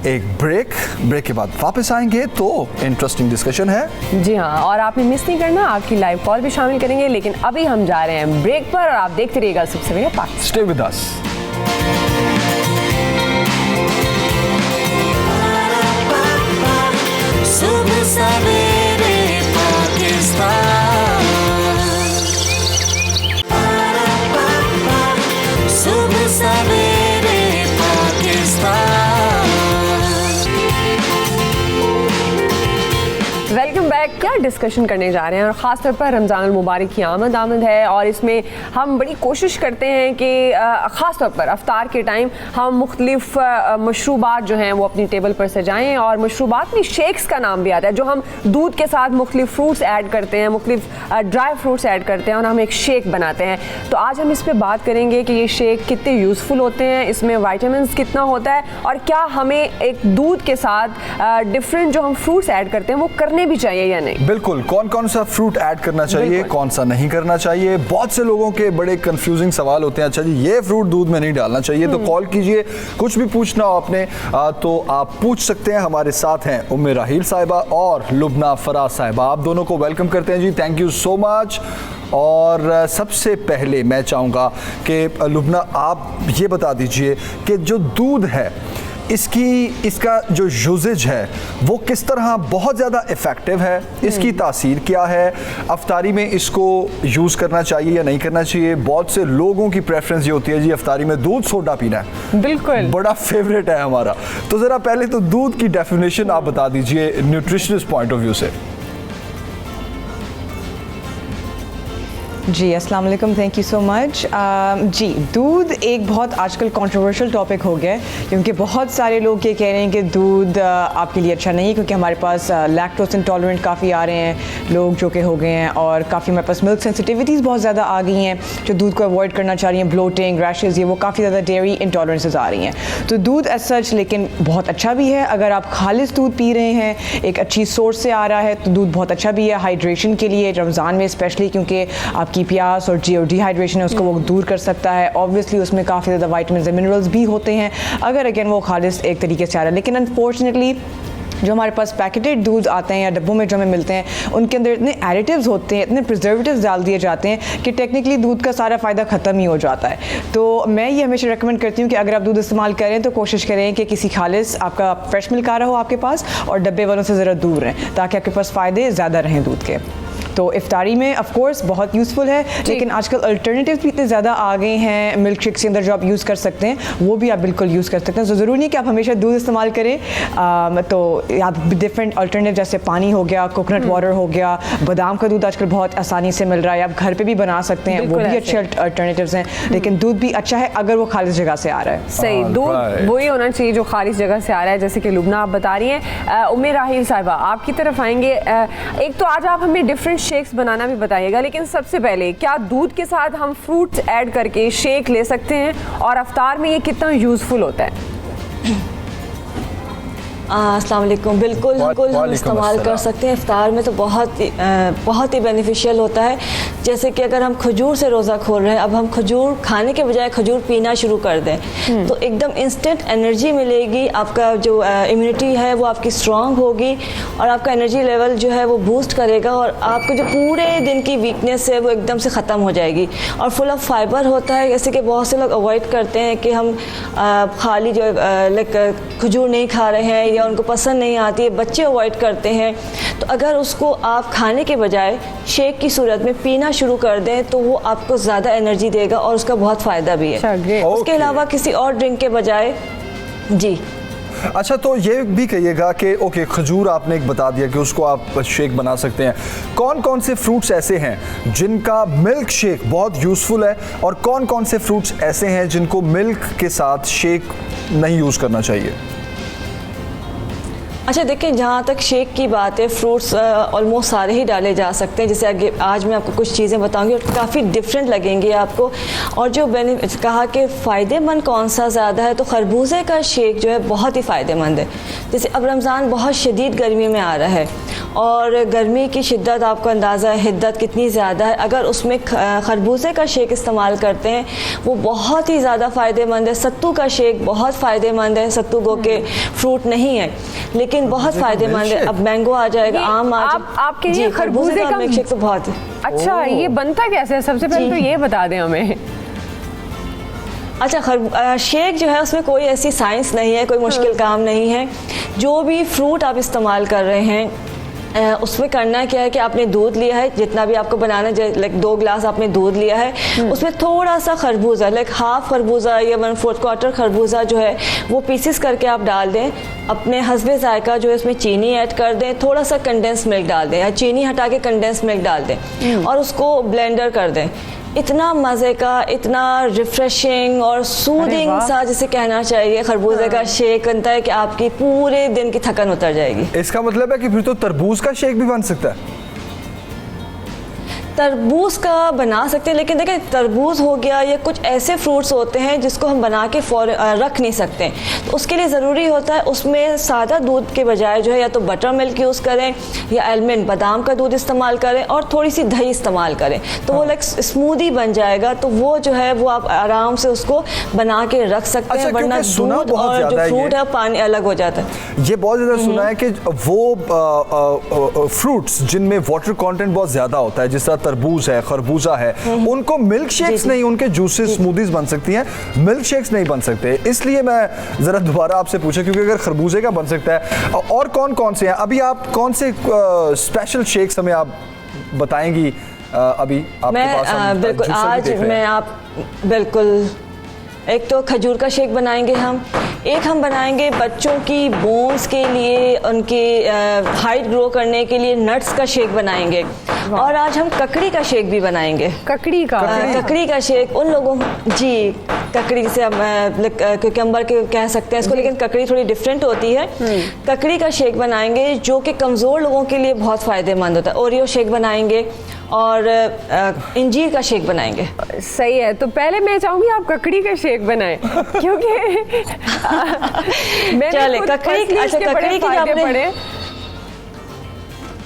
एक ब्रेक के बाद वापस आएंगे तो इंटरेस्टिंग डिस्कशन है। जी हाँ, और आपने मिस नहीं करना, आपकी लाइव कॉल भी शामिल करेंगे। लेकिन अभी हम जा रहे हैं ब्रेक पर और आप देखते रहिएगा सबसे सवेरे पाकिस्तान। Stay with us. सुबह सवेरे पाकिस्तान, सुबह सवेरे पाकिस्तान। Welcome back. क्या डिस्कशन करने जा रहे हैं, और ख़ास तौर पर रमज़ान मुबारक की आमद है, और इसमें हम बड़ी कोशिश करते हैं कि ख़ास तौर पर अफ्तार के टाइम हम मुख्तलिफ मशरूबात जो हैं वो अपनी टेबल पर सजाएं। और मशरूबात में शेक्स का नाम भी आता है, जो हम दूध के साथ मुख्तलिफ फ्रूट्स ऐड करते हैं, मुख्तलिफ ड्राई फ्रूट्स ऐड करते हैं और हम एक शेक बनाते हैं। तो आज हम इस पर बात करेंगे कि ये शेक कितने यूज़फुल होते हैं, इसमें वाइटामिन्स कितना होता है, और क्या हमें एक दूध के साथ डिफरेंट जो हम फ्रूट्स ऐड करते हैं वो करने भी चाहिए या नहीं। बिल्कुल, कौन कौन सा फ्रूट ऐड करना चाहिए, कौन सा नहीं करना चाहिए। बहुत से लोगों के बड़े कंफ्यूजिंग सवाल होते हैं, अच्छा जी ये फ्रूट दूध में नहीं डालना चाहिए। तो कॉल कीजिए, कुछ भी पूछना हो आपने तो आप पूछ सकते हैं। हमारे साथ हैं उम्मे राहील साहिबा और लुबना फराज साहिबा, आप दोनों को वेलकम करते हैं जी, थैंक यू सो मच। और सबसे पहले मैं चाहूँगा कि लुबना आप ये बता दीजिए कि जो दूध है इसका जो यूजेज है वो किस तरह बहुत ज़्यादा इफ़ेक्टिव है, इसकी तासीर क्या है, अफ्तारी में इसको यूज़ करना चाहिए या नहीं करना चाहिए। बहुत से लोगों की प्रेफरेंस ये होती है जी अफ्तारी में दूध सोडा पीना है, बिल्कुल बड़ा फेवरेट है हमारा। तो ज़रा पहले तो दूध की डेफिनेशन आप बता दीजिए न्यूट्रिशनिस्ट पॉइंट ऑफ व्यू से। जी अस्सलाम वालेकुम, थैंक यू सो मच। जी दूध एक बहुत आजकल कंट्रोवर्शियल टॉपिक हो गया है, क्योंकि बहुत सारे लोग ये कह रहे हैं कि दूध आपके लिए अच्छा नहीं है, क्योंकि हमारे पास लैक्टोज इंटॉलरेंट काफ़ी आ रहे हैं लोग जो कि हो गए हैं, और काफ़ी हमारे पास मिल्क सेंसिटिविटीज़ बहुत ज़्यादा आ गई हैं जो दूध को अवॉइड करना चाह रही हैं, ब्लोटिंग, रैशेज़, ये वो काफ़ी ज़्यादा डेयरी इंटॉलरेंसेज आ रही हैं। तो दूध एज सच लेकिन बहुत अच्छा भी है, अगर आप खालिस दूध पी रहे हैं, एक अच्छी सोर्स से आ रहा है, तो दूध बहुत अच्छा भी है हाइड्रेशन के लिए, रमज़ान में स्पेशली, क्योंकि आपकी प्यास और जो डिहाइड्रेशन है उसको वो दूर कर सकता है। ऑब्वियसली उसमें काफ़ी ज़्यादा विटामिन्स और मिनरल्स भी होते हैं, अगर अगेन वो खालिस एक तरीके से आ रहा है। लेकिन अनफॉर्चुनेटली जो हमारे पास पैकेटेड दूध आते हैं या डब्बों में जो हमें मिलते हैं, उनके अंदर इतने एडिटिव्स होते हैं, इतने प्रिजर्वेटिव्स डाल दिए जाते हैं कि टेक्निकली दूध का सारा फ़ायदा ख़त्म ही हो जाता है। तो मैं ये हमेशा रेकमेंड करती हूँ कि अगर आप दूध इस्तेमाल करें तो कोशिश करें कि किसी खालिस आपका फ्रेश मिल्क आ रहा हो आपके पास, और डब्बे वालों से ज़रा दूर रहें, ताकि आपके पास फ़ायदे ज़्यादा रहें दूध के। तो इफ्तारी में ऑफ कोर्स बहुत यूज़फुल है, लेकिन आजकल अल्टरनेटिव्स भी इतने ज़्यादा आ गए हैं मिल्क शेक्स के अंदर जो आप यूज़ कर सकते हैं, वो भी आप बिल्कुल यूज़ कर सकते हैं। तो ज़रूरी नहीं कि आप हमेशा दूध इस्तेमाल करें, तो आप डिफरेंट अल्टरनेटिव जैसे पानी हो गया, कोकोनट वाटर हो गया, बादाम का दूध आजकल बहुत आसानी से मिल रहा है, आप घर पे भी बना सकते हैं, वो भी अच्छे अल्टरनेटिव्स हैं। लेकिन दूध भी अच्छा है अगर वो खालिस जगह से आ रहा है। सही, दूध वही होना चाहिए जो खालिस जगह से आ रहा है, जैसे कि लुबना आप बता रही हैं। उम्मे राहील साहिबा आपकी तरफ आएंगे। एक तो आज आप हमें डिफरेंट शेक्स बनाना भी बताइएगा, लेकिन सबसे पहले क्या दूध के साथ हम फ्रूट्स ऐड करके शेक ले सकते हैं, और अफ्तार में ये कितना यूज़फुल होता है? अस्सलाम वालेकुम। बिल्कुल हम इस्तेमाल कर सकते हैं। इफ्तार में तो बहुत ही बेनिफिशियल होता है। जैसे कि अगर हम खजूर से रोज़ा खोल रहे हैं, अब हम खजूर खाने के बजाय खजूर पीना शुरू कर दें तो एकदम इंस्टेंट एनर्जी मिलेगी, आपका जो इम्यूनिटी है वो आपकी स्ट्रॉन्ग होगी, और आपका एनर्जी लेवल जो है वो बूस्ट करेगा, और आपको जो पूरे दिन की वीकनेस है वो एकदम से ख़त्म हो जाएगी। और फुल ऑफ फाइबर होता है, जैसे कि बहुत से लोग अवॉइड करते हैं कि हम खाली जो लाइक खजूर नहीं खा रहे हैं या उनको पसंद नहीं आती है, बच्चे अवॉइड करते हैं। तो अगर उसको आप खाने के बजाय शेक की सूरत में पीना शुरू कर दें तो वो आपको ज़्यादा एनर्जी देगा, और उसका बहुत फ़ायदा भी है। उसके अलावा किसी और ड्रिंक के बजाय जी। अच्छा, तो ये भी कहिएगा कि ओके खजूर आपने एक बता दिया कि उसको आप शेक बना सकते हैं, कौन कौन से फ्रूट्स ऐसे हैं जिनका मिल्क शेक बहुत यूज़फुल है, और कौन कौन से फ्रूट्स ऐसे हैं जिनको मिल्क के साथ शेक नहीं यूज़ करना चाहिए? अच्छा देखिए, जहाँ तक शेक की बात है, फ्रूट्स ऑलमोस्ट सारे ही डाले जा सकते हैं। जैसे आगे आज मैं आपको कुछ चीज़ें बताऊंगी और काफ़ी डिफरेंट लगेंगी आपको। और जो मैंने कहा कि फ़ायदेमंद कौन सा ज़्यादा है, तो खरबूजे का शेक जो है बहुत ही फ़ायदेमंद है। जैसे अब रमज़ान बहुत शदीद गर्मी में आ रहा है और गर्मी की शिद्दत आपको अंदाज़ा है, हिद्दत कितनी ज़्यादा है। अगर उसमें खरबूजे का शेक इस्तेमाल करते हैं वो बहुत ही ज़्यादा फ़ायदेमंद है। सत्तू का शेक बहुत फ़ायदेमंद है, सत्तू गो के फ्रूट नहीं है लेकिन बहुत फ़ायदेमंद है। अब मैंगो आ जाएगा, आम आ जाएगा। आपके लिए खरबूजे का मिल्क शेक तो बहुत है। अच्छा, ये बनता कैसे है? सबसे पहले तो ये बता दें हमें। अच्छा, शेक जो है उसमें कोई ऐसी साइंस नहीं है, कोई मुश्किल काम नहीं है। जो भी फ्रूट आप इस्तेमाल कर रहे हैं उसमें करना क्या है कि आपने दूध लिया है, जितना भी आपको बनाना है, लाइक 2 गिलास आपने दूध लिया है, उसमें थोड़ा सा खरबूजा, लाइक हाफ खरबूजा या 1/4 खरबूजा जो है वो पीसेस करके आप डाल दें। अपने हस्बे जायका जो है उसमें चीनी ऐड कर दें, थोड़ा सा कंडेंस मिल्क डाल दें या चीनी हटा के कंडेंस मिल्क डाल दें और उसको ब्लेंडर कर दें। इतना मज़े का, इतना रिफ्रेशिंग और सूदिंग सा जिसे कहना चाहिए खरबूजे का शेक बनता है कि आपकी पूरे दिन की थकन उतर जाएगी। इसका मतलब है कि फिर तो तरबूज का शेक भी बन सकता है? तरबूज का बना सकते हैं, लेकिन देखिए तरबूज हो गया या कुछ ऐसे फ्रूट्स होते हैं जिसको हम बना के रख नहीं सकते, तो उसके लिए ज़रूरी होता है उसमें सादा दूध के बजाय जो है या तो बटर मिल्क यूज़ करें या आलमंड बादाम का दूध इस्तेमाल करें और थोड़ी सी दही इस्तेमाल करें, तो वो लाइक स्मूदी बन जाएगा। तो वो जो है वो आप आराम से उसको बना के रख सकते हैं, वरना दूध और जो फ्रूट है पानी अलग हो जाता है। ये बहुत ज़्यादा सुना है कि वो फ्रूट्स जिनमें वाटर कंटेंट बहुत ज़्यादा होता है, जिस तरह तरबूज है, खरबूजा है, उनको मिल्क शेक्स नहीं, उनके जूसेस स्मूदीज बन सकती हैं, मिल्क शेक्स नहीं बन सकते। इसलिए मैं जरा दोबारा आपसे पूछा, क्योंकि अगर खरबूजे का बन सकता है, और कौन कौन से हैं अभी आप कौन से स्पेशल शेक्स हमें आप बताएंगी अभी आपके पास? बिल्कुल, आज मैं आप बिल्कुल एक तो खजूर का शेक बनाएंगे हम, एक हम बनाएंगे बच्चों की बोन्स के लिए, उनकी हाइट ग्रो करने के लिए नट्स का शेक बनाएंगे, और आज हम ककड़ी का शेक भी बनाएंगे। ककड़ी का शेक उन लोगों, जी ककड़ी से हम क्यूकम्बर के कह सकते हैं इसको, लेकिन ककड़ी थोड़ी डिफरेंट होती है। ककड़ी का शेक बनाएंगे जो कि कमज़ोर लोगों के लिए बहुत फ़ायदेमंद होता है। ओरियो शेक बनाएंगे और इंजीर का शेक बनाएंगे। सही है, तो पहले मैं चाहूंगी आप ककड़ी का शेक बनाएं, क्योंकि चले ककड़ी के आपने,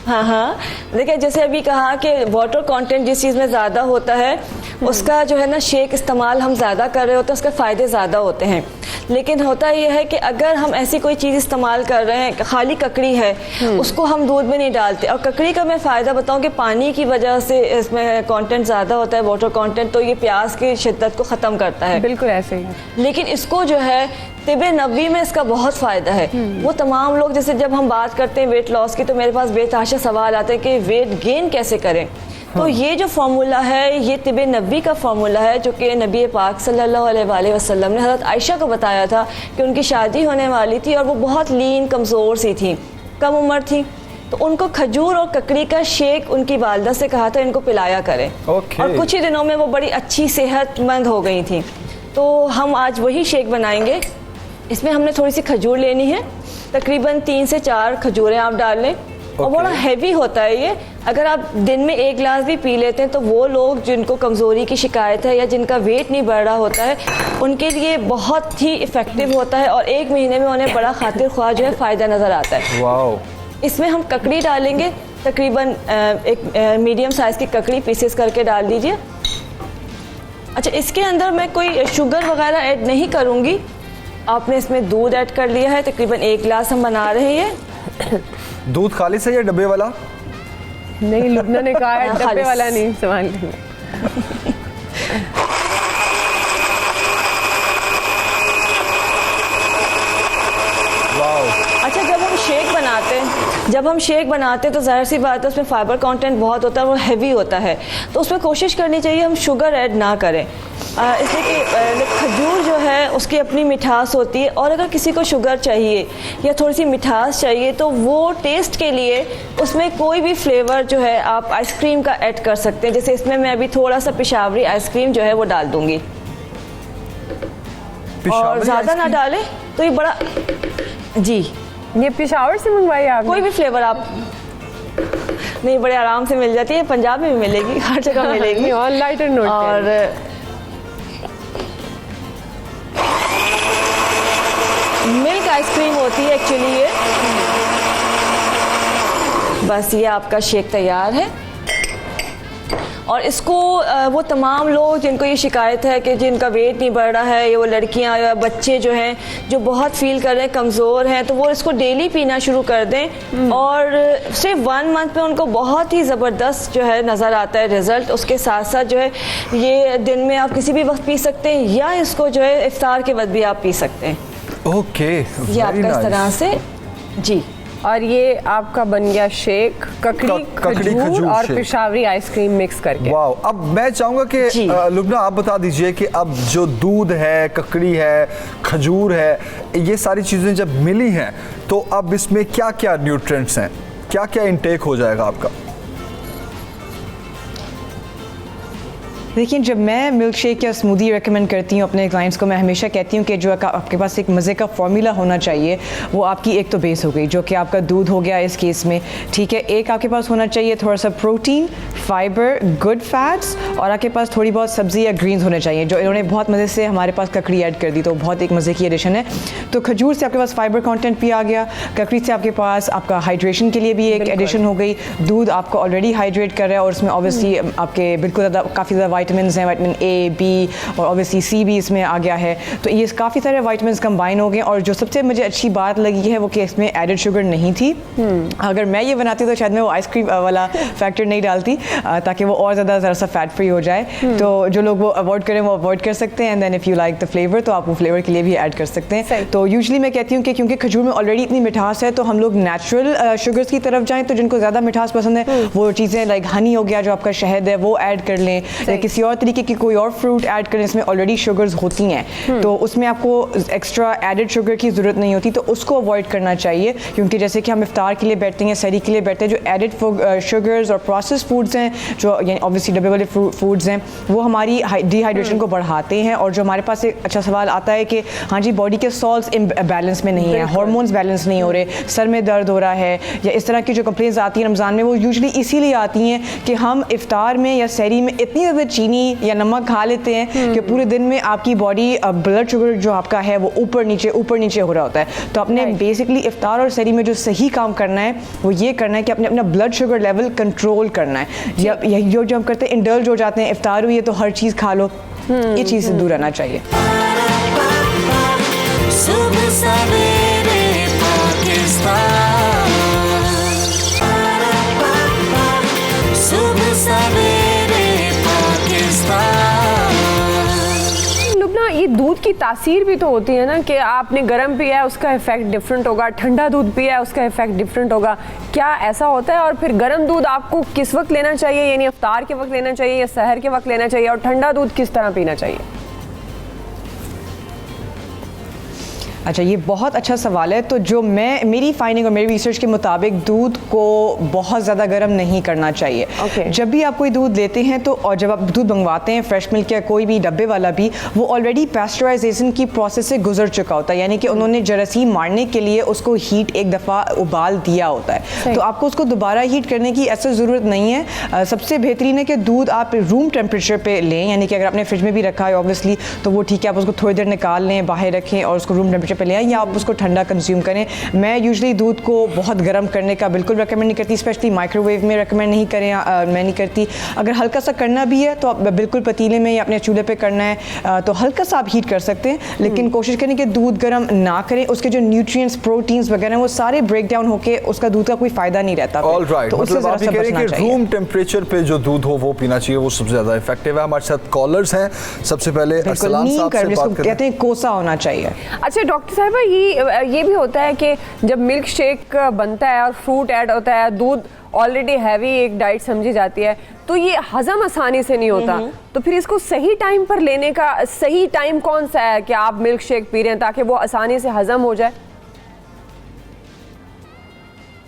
हाँ देखिए जैसे अभी कहा कि वाटर कंटेंट जिस चीज़ में ज़्यादा होता है उसका जो है ना शेक इस्तेमाल हम ज़्यादा कर रहे होते हैं, उसके फ़ायदे ज़्यादा होते हैं। लेकिन होता यह है कि अगर हम ऐसी कोई चीज़ इस्तेमाल कर रहे हैं, खाली ककड़ी है, उसको हम दूध में नहीं डालते, और ककड़ी का मैं फ़ायदा बताऊं कि पानी की वजह से इसमें कंटेंट ज़्यादा होता है, वाटर कंटेंट, तो ये प्यास की शिद्दत को ख़त्म करता है। बिल्कुल ऐसे ही। लेकिन इसको जो है तिबे नबवी में इसका बहुत फ़ायदा है। वो तमाम लोग, जैसे जब हम बात करते हैं वेट लॉस की, तो मेरे पास बेतहाशा सवाल आते हैं कि वेट गेन कैसे करें। तो ये जो फार्मूला है ये तिबे नबवी का फार्मूला है, जो कि नबी पाक सल्लल्लाहु अलैहि वसल्लम ने हज़रत आयशा को बताया था कि उनकी शादी होने वाली थी और वो बहुत लीन कमज़ोर सी थी, कम उम्र थी, तो उनको खजूर और ककड़ी का शेक उनकी वालदा से कहा था इनको पिलाया करें। और कुछ ही दिनों में वो बड़ी अच्छी सेहतमंद हो गई थी। तो हम आज वही शेक बनाएंगे। इसमें हमने थोड़ी सी खजूर लेनी है, तकरीबन 3 से 4 खजूरें आप डाल लें, और बड़ा हैवी होता है ये। अगर आप दिन में 1 गिलास भी पी लेते हैं तो वो लोग जिनको कमज़ोरी की शिकायत है या जिनका वेट नहीं बढ़ रहा होता है उनके लिए बहुत ही इफ़ेक्टिव होता है, और 1 महीने में उन्हें बड़ा खातिर ख्वाह जो है फ़ायदा नज़र आता है। वाओ। इसमें हम ककड़ी डालेंगे, तकरीबन एक मीडियम साइज़ की ककड़ी पीसेस करके डाल दीजिए। अच्छा, इसके अंदर मैं कोई शुगर वगैरह ऐड नहीं करूँगी। आपने इसमें दूध ऐड कर लिया है, तकरीबन 1 गिलास हम बना रहे हैं। दूध खाली से या डब्बे वाला? नहीं, लुबना ने कहा है डब्बे वाला नहीं इस्तेमाल करना। अच्छा, जब हम शेक बनाते हैं तो जाहिर सी बात है उसमें फाइबर कंटेंट बहुत होता है, वो हैवी होता है, तो उसमें कोशिश करनी चाहिए हम शुगर ऐड ना करें, इसलिए कि खजूर जो है उसकी अपनी मिठास होती है, और अगर किसी को शुगर चाहिए या थोड़ी सी मिठास चाहिए तो वो टेस्ट के लिए उसमें कोई भी फ्लेवर जो है आप आइसक्रीम का ऐड कर सकते हैं। जैसे इसमें मैं अभी थोड़ा सा पेशावरी आइसक्रीम जो है वो डाल दूँगी, और ज़्यादा ना डालें तो ये बड़ा, जी ये पेशावर से मंगवाई आपने? कोई भी फ्लेवर आप नहीं, बड़े आराम से मिल जाती है, पंजाब में भी मिलेगी, हर जगह मिलेगी। और लाइटर नोट और मिल्क आइसक्रीम होती है एक्चुअली ये। बस ये आपका शेक तैयार है। और इसको वो तमाम लोग जिनको ये शिकायत है कि जिनका वेट नहीं बढ़ रहा है, ये वो लड़कियां या बच्चे जो हैं जो बहुत फील कर रहे हैं, कमज़ोर हैं, तो वो इसको डेली पीना शुरू कर दें और सिर्फ 1 मंथ में उनको बहुत ही ज़बरदस्त जो है नज़र आता है रिज़ल्ट। उसके साथ साथ जो है ये दिन में आप किसी भी वक्त पी सकते हैं या इसको जो है इफ्तार के वक्त भी आप पी सकते हैं। ओके, ये आपका इस तरह से जी। और ये आपका बन गया शेक, ककड़ी खजूर और शेक। पेशावरी आइसक्रीम मिक्स करके। वाओ। अब मैं चाहूंगा कि लुबना आप बता दीजिए कि अब जो दूध है, ककड़ी है, खजूर है, ये सारी चीज़ें जब मिली हैं तो अब इसमें क्या क्या न्यूट्रिएंट्स हैं, क्या क्या इंटेक हो जाएगा आपका? देखिए, जब मैं मिल्क शेक या स्मूदी रेकमेंड करती हूँ अपने क्लाइंट्स को, मैं हमेशा कहती हूँ कि जो आपके पास एक मज़े का फॉर्मूला होना चाहिए, वो आपकी एक तो बेस हो गई जो कि आपका दूध हो गया इस केस में, ठीक है। एक आपके पास होना चाहिए थोड़ा सा प्रोटीन, फाइबर, गुड फैट्स, और आपके पास थोड़ी बहुत सब्ज़ी या ग्रीन्स होने चाहिए, जो इन्होंने बहुत मज़े से हमारे पास ककड़ी ऐड कर दी, तो बहुत एक मज़े की एडिशन है। तो खजूर से आपके पास फाइबर कॉन्टेंट भी आ गया, ककड़ी से आपके पास आपका हाइड्रेशन के लिए भी एक एडिशन हो गई, दूध आपको ऑलरेडी हाइड्रेट कर रहा है और उसमें ऑब्वियसली आपके बिल्कुल ज़्यादा काफ़ी ज़्यादा विटामिन्स हैं, विटामिन ए, बी और ऑब्वियसली सी भी इसमें आ गया है। तो ये काफ़ी सारे विटामिन्स कंबाइन हो गए। और जो सबसे मुझे अच्छी बात लगी है वो कि इसमें एडेड शुगर नहीं थी। अगर मैं ये बनाती तो शायद मैं वो आइसक्रीम वाला फैक्टर नहीं डालती ताकि वो और ज़्यादा ज़रा सा फैट फ्री हो जाए। तो जो लोग वो अवॉइड करें वो अवॉइड कर सकते हैं। And then if you like the flavour तो आप वो फ्लेवर के लिए भी ऐड कर सकते हैं। तो यूजुअली मैं कहती हूँ कि क्योंकि खजूर में ऑलरेडी इतनी मिठास है तो हम लोग नेचुरल शुगर्स की तरफ जाएँ। तो जिनको ज़्यादा मिठास पसंद है वो चीज़ें लाइक हनी हो गया, जो आपका शहद है, वो ऐड कर लें, या किसी और तरीके की कोई और फ्रूट ऐड करें, इसमें ऑलरेडी शुगर्स होती हैं तो उसमें आपको एक्स्ट्रा एडेड शुगर की ज़रूरत नहीं होती, तो उसको अवॉइड करना चाहिए। क्योंकि जैसे कि हम इफ्तार के लिए बैठते हैं, सहरी के लिए बैठते हैं, जो एडेड शुगर्स और प्रोसेस फूड्स हैं, जो यानी ऑब्वियसली डब्बे वाले फूड्स हैं, वो हमारी डिहाइड्रेशन को बढ़ाते हैं। और जो हमारे पास एक अच्छा सवाल आता है कि हाँ जी बॉडी के सॉल्ट्स बैलेंस में नहीं है, हार्मोन्स बैलेंस नहीं हो रहे, सर में दर्द हो रहा है, या इस तरह की जो कंप्लेंट्स आती हैं रमज़ान में, वो यूजुअली इसीलिए आती हैं कि हम इफ्तार में या सहरी में इतनी ज़्यादा चीनी या नमक खा लेते हैं कि पूरे दिन में आपकी बॉडी ब्लड शुगर जो आपका है वो ऊपर नीचे हो रहा होता है। तो आपने बेसिकली इफ्तार और सहरी में जो सही काम करना है वो ये करना है कि आपने अपना ब्लड शुगर लेवल कंट्रोल करना है। या यही जो हम करते हैं, इंडल्ज हो जाते हैं, इफ्तार हुई है तो हर चीज़ खा लो, ये चीज़ से दूर रहना चाहिए। सुबह सवेरे पाकिस्तान, सुबह सवेरे पाकिस्तान। लुबना, ये दूध की तासीर भी तो होती है ना कि आपने गर्म पिया है उसका इफेक्ट डिफरेंट होगा, ठंडा दूध पिया है उसका इफेक्ट डिफरेंट होगा, क्या ऐसा होता है? और फिर गर्म दूध आपको किस वक्त लेना चाहिए, यानी इफ्तार के वक्त लेना चाहिए या सहर के वक्त लेना चाहिए, और ठंडा दूध किस तरह पीना चाहिए? अच्छा, ये बहुत अच्छा सवाल है। तो जो मेरी फाइंडिंग और मेरी रिसर्च के मुताबिक दूध को बहुत ज़्यादा गर्म नहीं करना चाहिए। जब भी आप कोई दूध लेते हैं तो, और जब आप दूध मंगवाते हैं फ्रेश मिल्क या कोई भी डब्बे वाला भी, वो ऑलरेडी पैस्चराइजेशन की प्रोसेस से गुजर चुका होता है, यानी कि उन्होंने जरासीम मारने के लिए उसको हीट एक दफ़ा उबाल दिया होता है। तो आपको उसको दोबारा हीट करने की ऐसा ज़रूरत नहीं है। सबसे बेहतरीन है कि दूध आप रूम टेम्परेचर पे लें, यानी कि अगर आपने फ्रिज में भी रखा है ऑब्वियसली तो वो ठीक है, आप उसको थोड़ी देर निकाल लें, बाहर रखें और उसको रूम टेम्परेचर पे ले आएं, या आप उसको ठंडा कंज्यूम करें। मैं यूजुअली दूध को बहुत गर्म करने का बिल्कुल रेकमेंड नहीं करती, स्पेशली माइक्रोवेव में रेकमेंड नहीं करें, मैं नहीं करती। अगर हल्का सा करना भी है तो आप बिल्कुल पतीले में या अपने चूल्हे पे करना है तो हल्का सा आप हीट कर सकते हैं, लेकिन कोशिश करें कि दूध गर्म ना करें, उसके जो न्यूट्रिएंट्स, प्रोटीन्स वगैरह वो सारे ब्रेक डाउन होके उसका दूध का कोई फायदा नहीं रहता। ऑलराइट, तो मतलब आप ये कह रहे हैं कि रूम टेम्परेचर पे जो दूध हो वो पीना चाहिए, वो सबसे ज़्यादा इफेक्टिव है। हमारे साथ कॉलर्स हैं, सबसे पहले अरसलान साहब से बात कहते हैं कोसा होना चाहिए। अच्छा डॉक्टर साहिबा, ये भी होता है कि जब मिल्क शेक बनता है और फ्रूट ऐड होता है, दूध ऑलरेडी हैवी एक डाइट समझी जाती है, तो ये हजम आसानी से नहीं होता, तो फिर इसको सही टाइम पर लेने का सही टाइम कौन सा है कि आप मिल्क शेक पी रहे हैं ताकि वो आसानी से हजम हो जाए?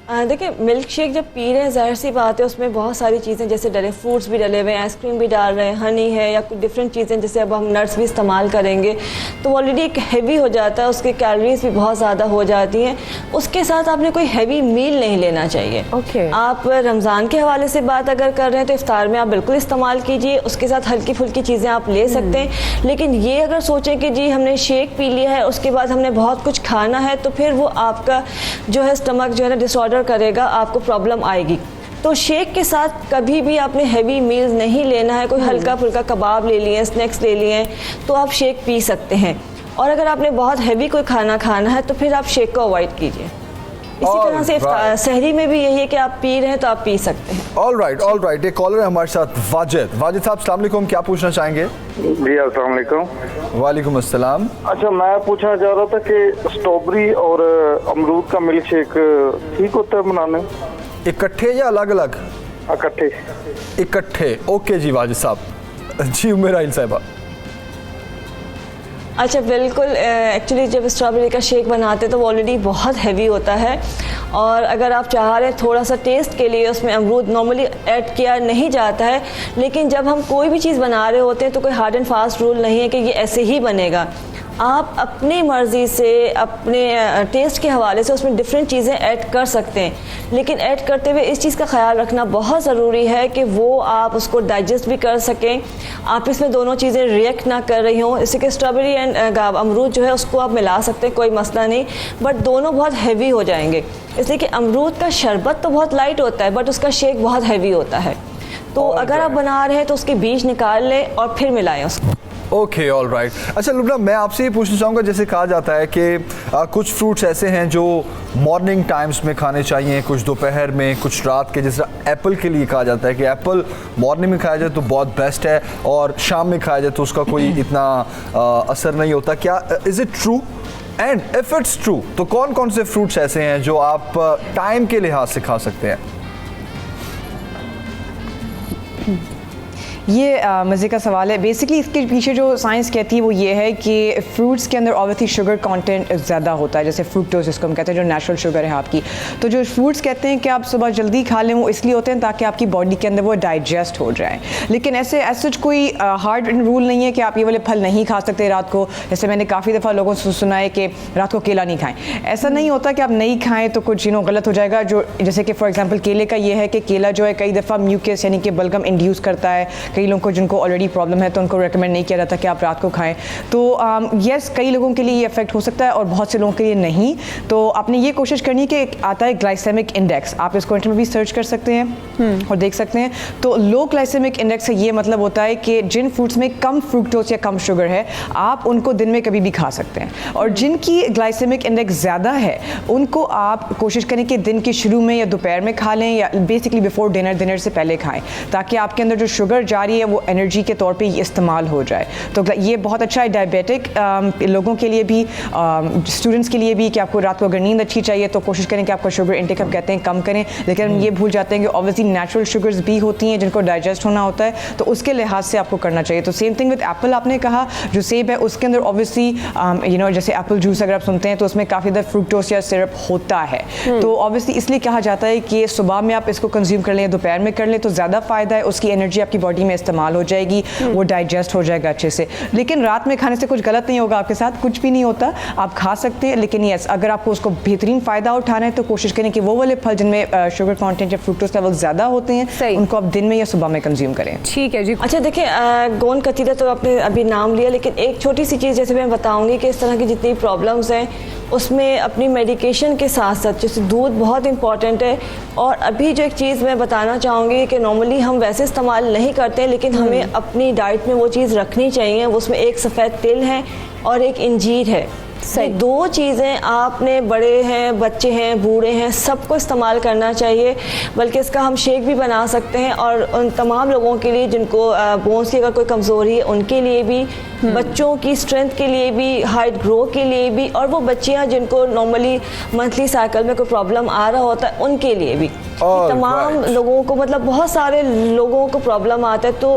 देखिए मिल्क शेक जब पी रहे हैं ज़ाहिर सी बात है उसमें बहुत सारी चीज़ें जैसे डले फ्रूट्स भी डले हुए हैं, आइसक्रीम भी डाल रहे हैं, हनी है या कुछ डिफरेंट चीज़ें जैसे अब हम नट्स भी इस्तेमाल करेंगे तो ऑलरेडी एक हैवी हो जाता है, उसकी कैलोरीज भी बहुत ज़्यादा हो जाती हैं। उसके साथ आपने कोई हैवी मील नहीं लेना चाहिए। आप रमज़ान के हवाले से बात अगर कर रहे हैं तो इफ्तार में आप बिल्कुल इस्तेमाल कीजिए, उसके साथ हल्की फुल्की चीज़ें आप ले सकते हैं। लेकिन ये अगर सोचें कि जी हमने शेक पी लिया है उसके बाद हमने बहुत कुछ खाना है तो फिर वो आपका जो है स्टमक जो है ना डिसऑर्डर करेगा, आपको प्रॉब्लम आएगी। तो शेक के साथ कभी भी आपने हैवी मील्स नहीं लेना है। कोई हल्का फुल्का कबाब ले लिए, स्नैक्स ले लिए तो आप शेक पी सकते हैं। और अगर आपने बहुत हैवी कोई खाना खाना है तो फिर आप शेक को अवॉइड कीजिए। इसी तरह से सहरी में भी यही है कि आप पी रहे हैं तो आप पी सकते हैं। ऑल राइट एक कॉलर है हमारे साथ वाजिद साहब, अस्सलाम वालेकुम, क्या पूछना चाहेंगे? जी अस्सलाम वालेकुम। वालेकुम अस्सलाम। अच्छा मैं पूछना चाह रहा था कि स्ट्रॉबेरी और अमरूद का मिल्क शेक ठीक होता है बनाने? इकट्ठे या अलग अलग? इकट्ठे। ओके जी वाजिद साहब। जी उमेर साहिबा। अच्छा बिल्कुल, एक्चुअली जब स्ट्रॉबेरी का शेक बनाते हैं तो वो ऑलरेडी बहुत हैवी होता है और अगर आप चाह रहे हैं थोड़ा सा टेस्ट के लिए उसमें अमरूद नॉर्मली ऐड किया नहीं जाता है, लेकिन जब हम कोई भी चीज़ बना रहे होते हैं तो कोई हार्ड एंड फास्ट रूल नहीं है कि ये ऐसे ही बनेगा। आप अपनी मर्ज़ी से अपने टेस्ट के हवाले से उसमें डिफरेंट चीज़ें ऐड कर सकते हैं, लेकिन ऐड करते हुए इस चीज़ का ख्याल रखना बहुत ज़रूरी है कि वो आप उसको डाइजेस्ट भी कर सकें, आप इसमें दोनों चीज़ें रिएक्ट ना कर रही हों। इससे कि स्ट्रॉबेरी एंड अमरूद जो है उसको आप मिला सकते हैं, कोई मसला नहीं, बट दोनों बहुत हैवी हो जाएंगे। इसलिए कि अमरूद का शरबत तो बहुत लाइट होता है बट उसका शेक बहुत हैवी होता है। तो अगर आप बना रहे हैं तो उसके बीज निकाल लें और फिर मिलाएं उसको। Okay all right. अच्छा लुबना, मैं आपसे ये पूछना चाहूँगा, जैसे कहा जाता है कि कुछ फ्रूट्स ऐसे हैं जो मॉर्निंग टाइम्स में खाने चाहिए, कुछ दोपहर में, कुछ रात के। जैसे एप्पल के लिए कहा जाता है कि एप्पल मॉर्निंग में खाया जाए तो बहुत बेस्ट है और शाम में खाया जाए तो उसका कोई इतना असर नहीं होता। क्या is it true? And if it's true तो कौन कौन से फ्रूट्स ऐसे हैं जो आप टाइम के लिहाज से खा सकते हैं? ये मज़े का सवाल है। बेसिकली इसके पीछे जो साइंस कहती है वो ये है कि फ्रूट्स के अंदर ऑब्वियसली शुगर कंटेंट ज़्यादा होता है, जैसे फ्रुक्टोज जिसको हम कहते हैं, जो नेचुरल शुगर है आपकी। तो जो फ्रूट्स कहते हैं कि आप सुबह जल्दी खा लें वो इसलिए होते हैं ताकि आपकी बॉडी के अंदर वो डाइजेस्ट हो जाए। लेकिन ऐसे सच कोई हार्ड रूल नहीं है कि आप ये वाले फल नहीं खा सकते रात को। जैसे मैंने काफ़ी दफ़ा लोगों से सुना है कि रात को केला नहीं खाएं। ऐसा नहीं होता कि आप नहीं खाएं तो कुछ गलत हो जाएगा। जो जैसे कि फॉर एग्जाम्पल केले का ये है कि केला जो है कई दफ़ा म्यूकस यानी कि बलगम इंड्यूस करता है। कई लोगों को जिनको ऑलरेडी प्रॉब्लम है तो उनको रेकमेंड नहीं किया जाता कि आप रात को खाएं। तो यस, कई लोगों के लिए ये इफेक्ट हो सकता है और बहुत से लोगों के लिए नहीं। तो आपने ये कोशिश करनी है कि आता है ग्लाइसेमिक इंडेक्स, आप इसको इंटरनेट में भी सर्च कर सकते हैं और देख सकते हैं। तो लो ग्लाइसेमिक इंडेक्स से ये मतलब होता है कि जिन फ्रूट्स में कम फ्रुक्टोज या कम शुगर है आप उनको दिन में कभी भी खा सकते हैं, और जिनकी ग्लाइसेमिक इंडेक्स ज़्यादा है उनको आप कोशिश करें कि दिन के शुरू में या दोपहर में खा लें या बेसिकली बिफोर डिनर से पहले खाएं, ताकि आपके अंदर जो शुगर जा रही है वो एनर्जी के तौर पे इस्तेमाल हो जाए। तो ये बहुत अच्छा है डायबिटिक लोगों के लिए भी, स्टूडेंट्स के लिए भी, कि आपको रात को अगर नींद अच्छी चाहिए तो कोशिश करें कि आपका शुगर इंटेक हम कहते हैं कम करें। लेकिन हम ये भूल जाते हैं कि ऑब्वियसली नेचुरल शुगर्स भी होती हैं जिनको डाइजेस्ट होना होता है, तो उसके लिहाज से आपको करना चाहिए। तो सेम थिंग विद एप्पल, आपने कहा जो सेब है उसके अंदर ऑब्वियसली जैसे एप्पल जूस अगर आप सुनते हैं तो उसमें काफ़ी ज़्यादा फ्रुक्टोज या सिरप होता है। तो ऑब्वियसली इसलिए कहा जाता है कि सुबह में आप इसको कंज्यूम कर लें, दोपहर में कर लें तो ज़्यादा फ़ायदा है, उसकी एनर्जी आपकी बॉडी में इस्तेमाल हो जाएगी, वो डाइजेस्ट हो जाएगा अच्छे से। लेकिन रात में खाने से कुछ गलत नहीं होगा, आपके साथ कुछ भी नहीं होता, आप खा सकते हैं। लेकिन यस, अगर आपको उसको बेहतरीन फ़ायदा उठाना है तो कोशिश करें कि वो वाले फल जिनमें शुगर कंटेंट या फ्रुक्टोज लेवल ज़्यादा होते हैं उनको आप दिन में या सुबह में कंज्यूम करें। ठीक है जी। अच्छा देखिए, गोंद कतीरा तो आपने अभी नाम लिया, लेकिन एक छोटी सी चीज़ जैसे मैं बताऊँगी कि इस तरह की जितनी प्रॉब्लम्स हैं उसमें अपनी मेडिकेशन के साथ साथ जैसे दूध बहुत इंपॉर्टेंट है। और अभी जो एक चीज़ मैं बताना चाहूँगी कि नॉर्मली हम वैसे इस्तेमाल नहीं करते, लेकिन हमें अपनी डाइट में वो चीज़ रखनी चाहिए। उसमें एक सफ़ेद तिल है और एक इंजीर है। ये दो चीज़ें आपने, बड़े हैं, बच्चे हैं, बूढ़े हैं, सबको इस्तेमाल करना चाहिए। बल्कि इसका हम शेक भी बना सकते हैं और उन तमाम लोगों के लिए जिनको बोन्स की अगर कोई कमज़ोरी है उनके लिए भी, बच्चों की स्ट्रेंथ के लिए भी, हाइट ग्रो के लिए भी, और वो बच्चियां जिनको नॉर्मली मंथली साइकिल में कोई प्रॉब्लम आ रहा होता है उनके लिए भी। तमाम लोगों को, मतलब बहुत सारे लोगों को प्रॉब्लम आता है। तो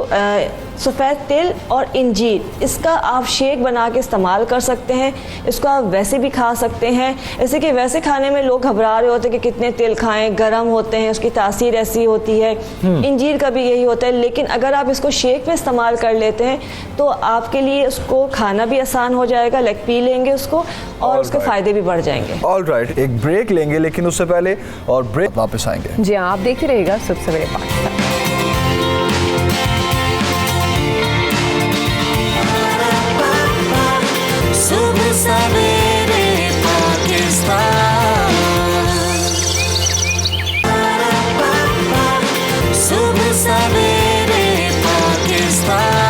सफ़ेद तिल और इंजीर, इसका आप शेक बना के इस्तेमाल कर सकते हैं। इसको आप वैसे भी खा सकते हैं, जैसे कि वैसे खाने में लोग घबरा रहे होते हैं कि कितने तिल खाएं, गर्म होते हैं, उसकी तासीर ऐसी होती है। इंजीर का भी यही होता है, लेकिन अगर आप इसको शेक में इस्तेमाल कर लेते हैं तो आपके लिए उसको खाना भी आसान हो जाएगा, लाइक पी लेंगे उसको और उसके फ़ायदे भी बढ़ जाएंगे। ऑल राइट, एक ब्रेक लेंगे, लेकिन उससे पहले और ब्रेक वापस आएंगे। जी हाँ, आप देखते रहिएगा सुबह सवेरे पाकिस्तान। सुबह सवेरे पाकिस्तान, सुबह सवेरे पाकिस्तान।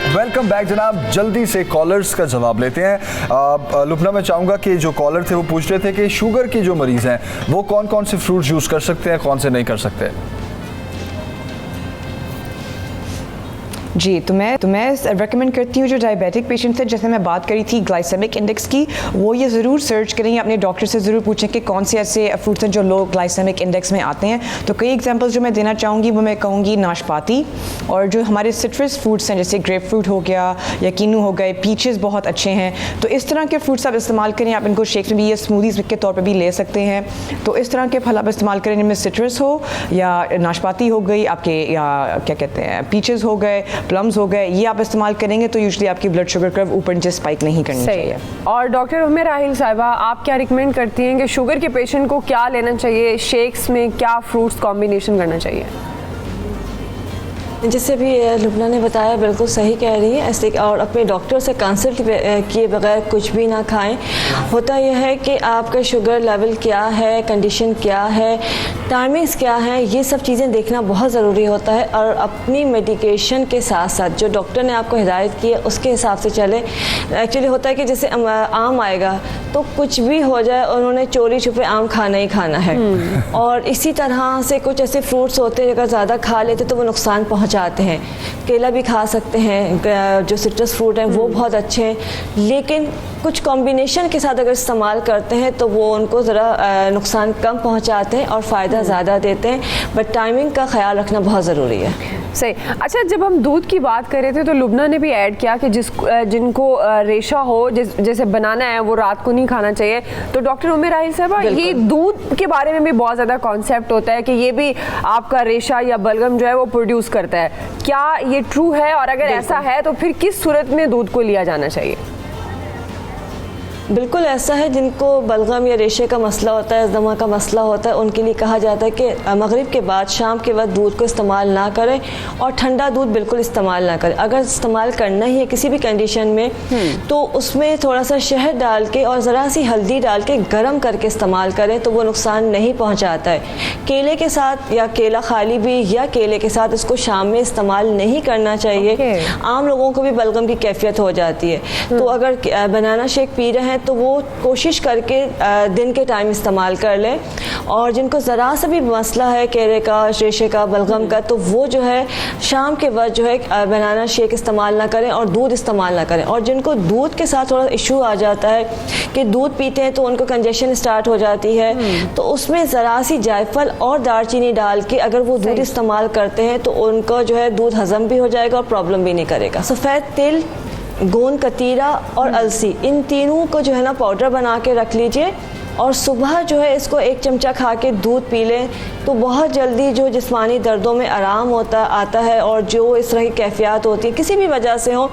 वेलकम बैक जनाब, जल्दी से कॉलर्स का जवाब लेते हैं। लुबना, मैं चाहूँगा कि जो कॉलर थे वो पूछ रहे थे कि शुगर के जो मरीज़ हैं वो कौन कौन से फ्रूट्स यूज़ कर सकते हैं, कौन से नहीं कर सकते। जी, तो मैं रेकमेंड करती हूँ जो डायबिटिक पेशेंट्स हैं, जैसे मैं बात करी थी ग्लाइसेमिक इंडेक्स की, वो ये ज़रूर सर्च करें, अपने डॉक्टर से ज़रूर पूछें कि कौन से ऐसे फ्रूट्स हैं जो लो ग्लाइसेमिक इंडेक्स में आते हैं। तो कई एग्जांपल्स जो मैं देना चाहूँगी वो मैं कहूँगी नाशपाती, और जो हमारे सिट्रस फ्रूट्स हैं जैसे ग्रेप फ्रूट हो गया या कीनू हो गए, पीचेस बहुत अच्छे हैं। तो इस तरह के फ्रूट्स आप इस्तेमाल करें, आप इनको शेक्स में भी या स्मूदीज़ के तौर पर भी ले सकते हैं। तो इस तरह के फल आप इस्तेमाल करें, जिनमें सिट्रस हो या नाशपाती हो गई आपके, या क्या कहते हैं पीचेस हो गए, प्लम्स हो गए, ये आप इस्तेमाल करेंगे तो यूजुअली आपकी ब्लड शुगर कर्व ऊपर नीचे स्पाइक नहीं करनी चाहिए। और डॉक्टर उम्मे राहिल साहिबा, आप क्या रिकमेंड करती हैं कि शुगर के पेशेंट को क्या लेना चाहिए, शेक्स में क्या फ्रूट्स कॉम्बिनेशन करना चाहिए? जैसे भी लुबना ने बताया, बिल्कुल सही कह रही है। ऐसे और अपने डॉक्टर से कंसल्ट किए बगैर कुछ भी ना खाएं। होता यह है कि आपका शुगर लेवल क्या है, कंडीशन क्या है, टाइमिंग्स क्या है, ये सब चीज़ें देखना बहुत ज़रूरी होता है। और अपनी मेडिकेशन के साथ साथ जो डॉक्टर ने आपको हिदायत की है उसके हिसाब से चले। एक्चुअली होता है कि जैसे आम आएगा तो कुछ भी हो जाए, उन्होंने चोरी छुपे आम खाना ही खाना है। और इसी तरह से कुछ ऐसे फ्रूट्स होते हैं अगर ज़्यादा खा लेते तो वो नुकसान पहुँचाते हैं। केला भी खा सकते हैं, जो सिट्रस फ्रूट हैं वो बहुत अच्छे हैं, लेकिन कुछ कॉम्बिनेशन के साथ अगर इस्तेमाल करते हैं तो वो उनको ज़रा नुकसान कम पहुंचाते हैं और फ़ायदा ज़्यादा देते हैं। बट टाइमिंग का ख्याल रखना बहुत ज़रूरी है। सही। अच्छा, जब हम दूध की बात कर रहे थे तो लुबना ने भी ऐड किया कि जिनको रेशा हो, जैसे बनाना है, वो रात को नहीं खाना चाहिए। तो डॉक्टर उम्मे राहिल साहबा, ये दूध के बारे में भी बहुत ज़्यादा कॉन्सेप्ट होता है कि ये भी आपका रेशा या बलगम जो है वो प्रोड्यूस करता है। क्या ये ट्रू है, और अगर ऐसा है तो फिर किस सूरत में दूध को लिया जाना चाहिए? बिल्कुल ऐसा है, जिनको बलगम या रेशे का मसला होता है, दमा का मसला होता है, उनके लिए कहा जाता है कि मगरिब के बाद शाम के वक्त दूध को इस्तेमाल ना करें और ठंडा दूध बिल्कुल इस्तेमाल ना करें। अगर इस्तेमाल करना ही है किसी भी कंडीशन में तो उसमें थोड़ा सा शहद डाल के और ज़रा सी हल्दी डाल के गर्म करके इस्तेमाल करें तो वो नुकसान नहीं पहुँचाता है। केले के साथ या केला खाली भी या केले के साथ इसको शाम में इस्तेमाल नहीं करना चाहिए। आम लोगों को भी बलगम की कैफियत हो जाती है, तो अगर बनाना शेक पी रहे हैं तो वो कोशिश करके दिन के टाइम इस्तेमाल कर लें। और जिनको ज़रा सा भी मसला है केले का, रेशे का, बलगम का, तो वो जो है शाम के वक्त जो है बनाना शेक इस्तेमाल ना करें और दूध इस्तेमाल ना करें। और जिनको दूध के साथ थोड़ा इशू आ जाता है कि दूध पीते हैं तो उनको कंजेशन स्टार्ट हो जाती है, तो उसमें ज़रा सी जायफल और दालचीनी डाल के अगर वो दूध इस्तेमाल करते हैं तो उनको जो है दूध हज़म भी हो जाएगा और प्रॉब्लम भी नहीं करेगा। सफ़ेद तिल, गोंद कतीरा और अलसी, इन तीनों को जो है ना पाउडर बना के रख लीजिए और सुबह जो है इसको 1 चमचा खा के दूध पी लें तो बहुत जल्दी जो जिस्मानी दर्दों में आराम आता है और जो इस तरह की कैफियत होती है किसी भी वजह से हो,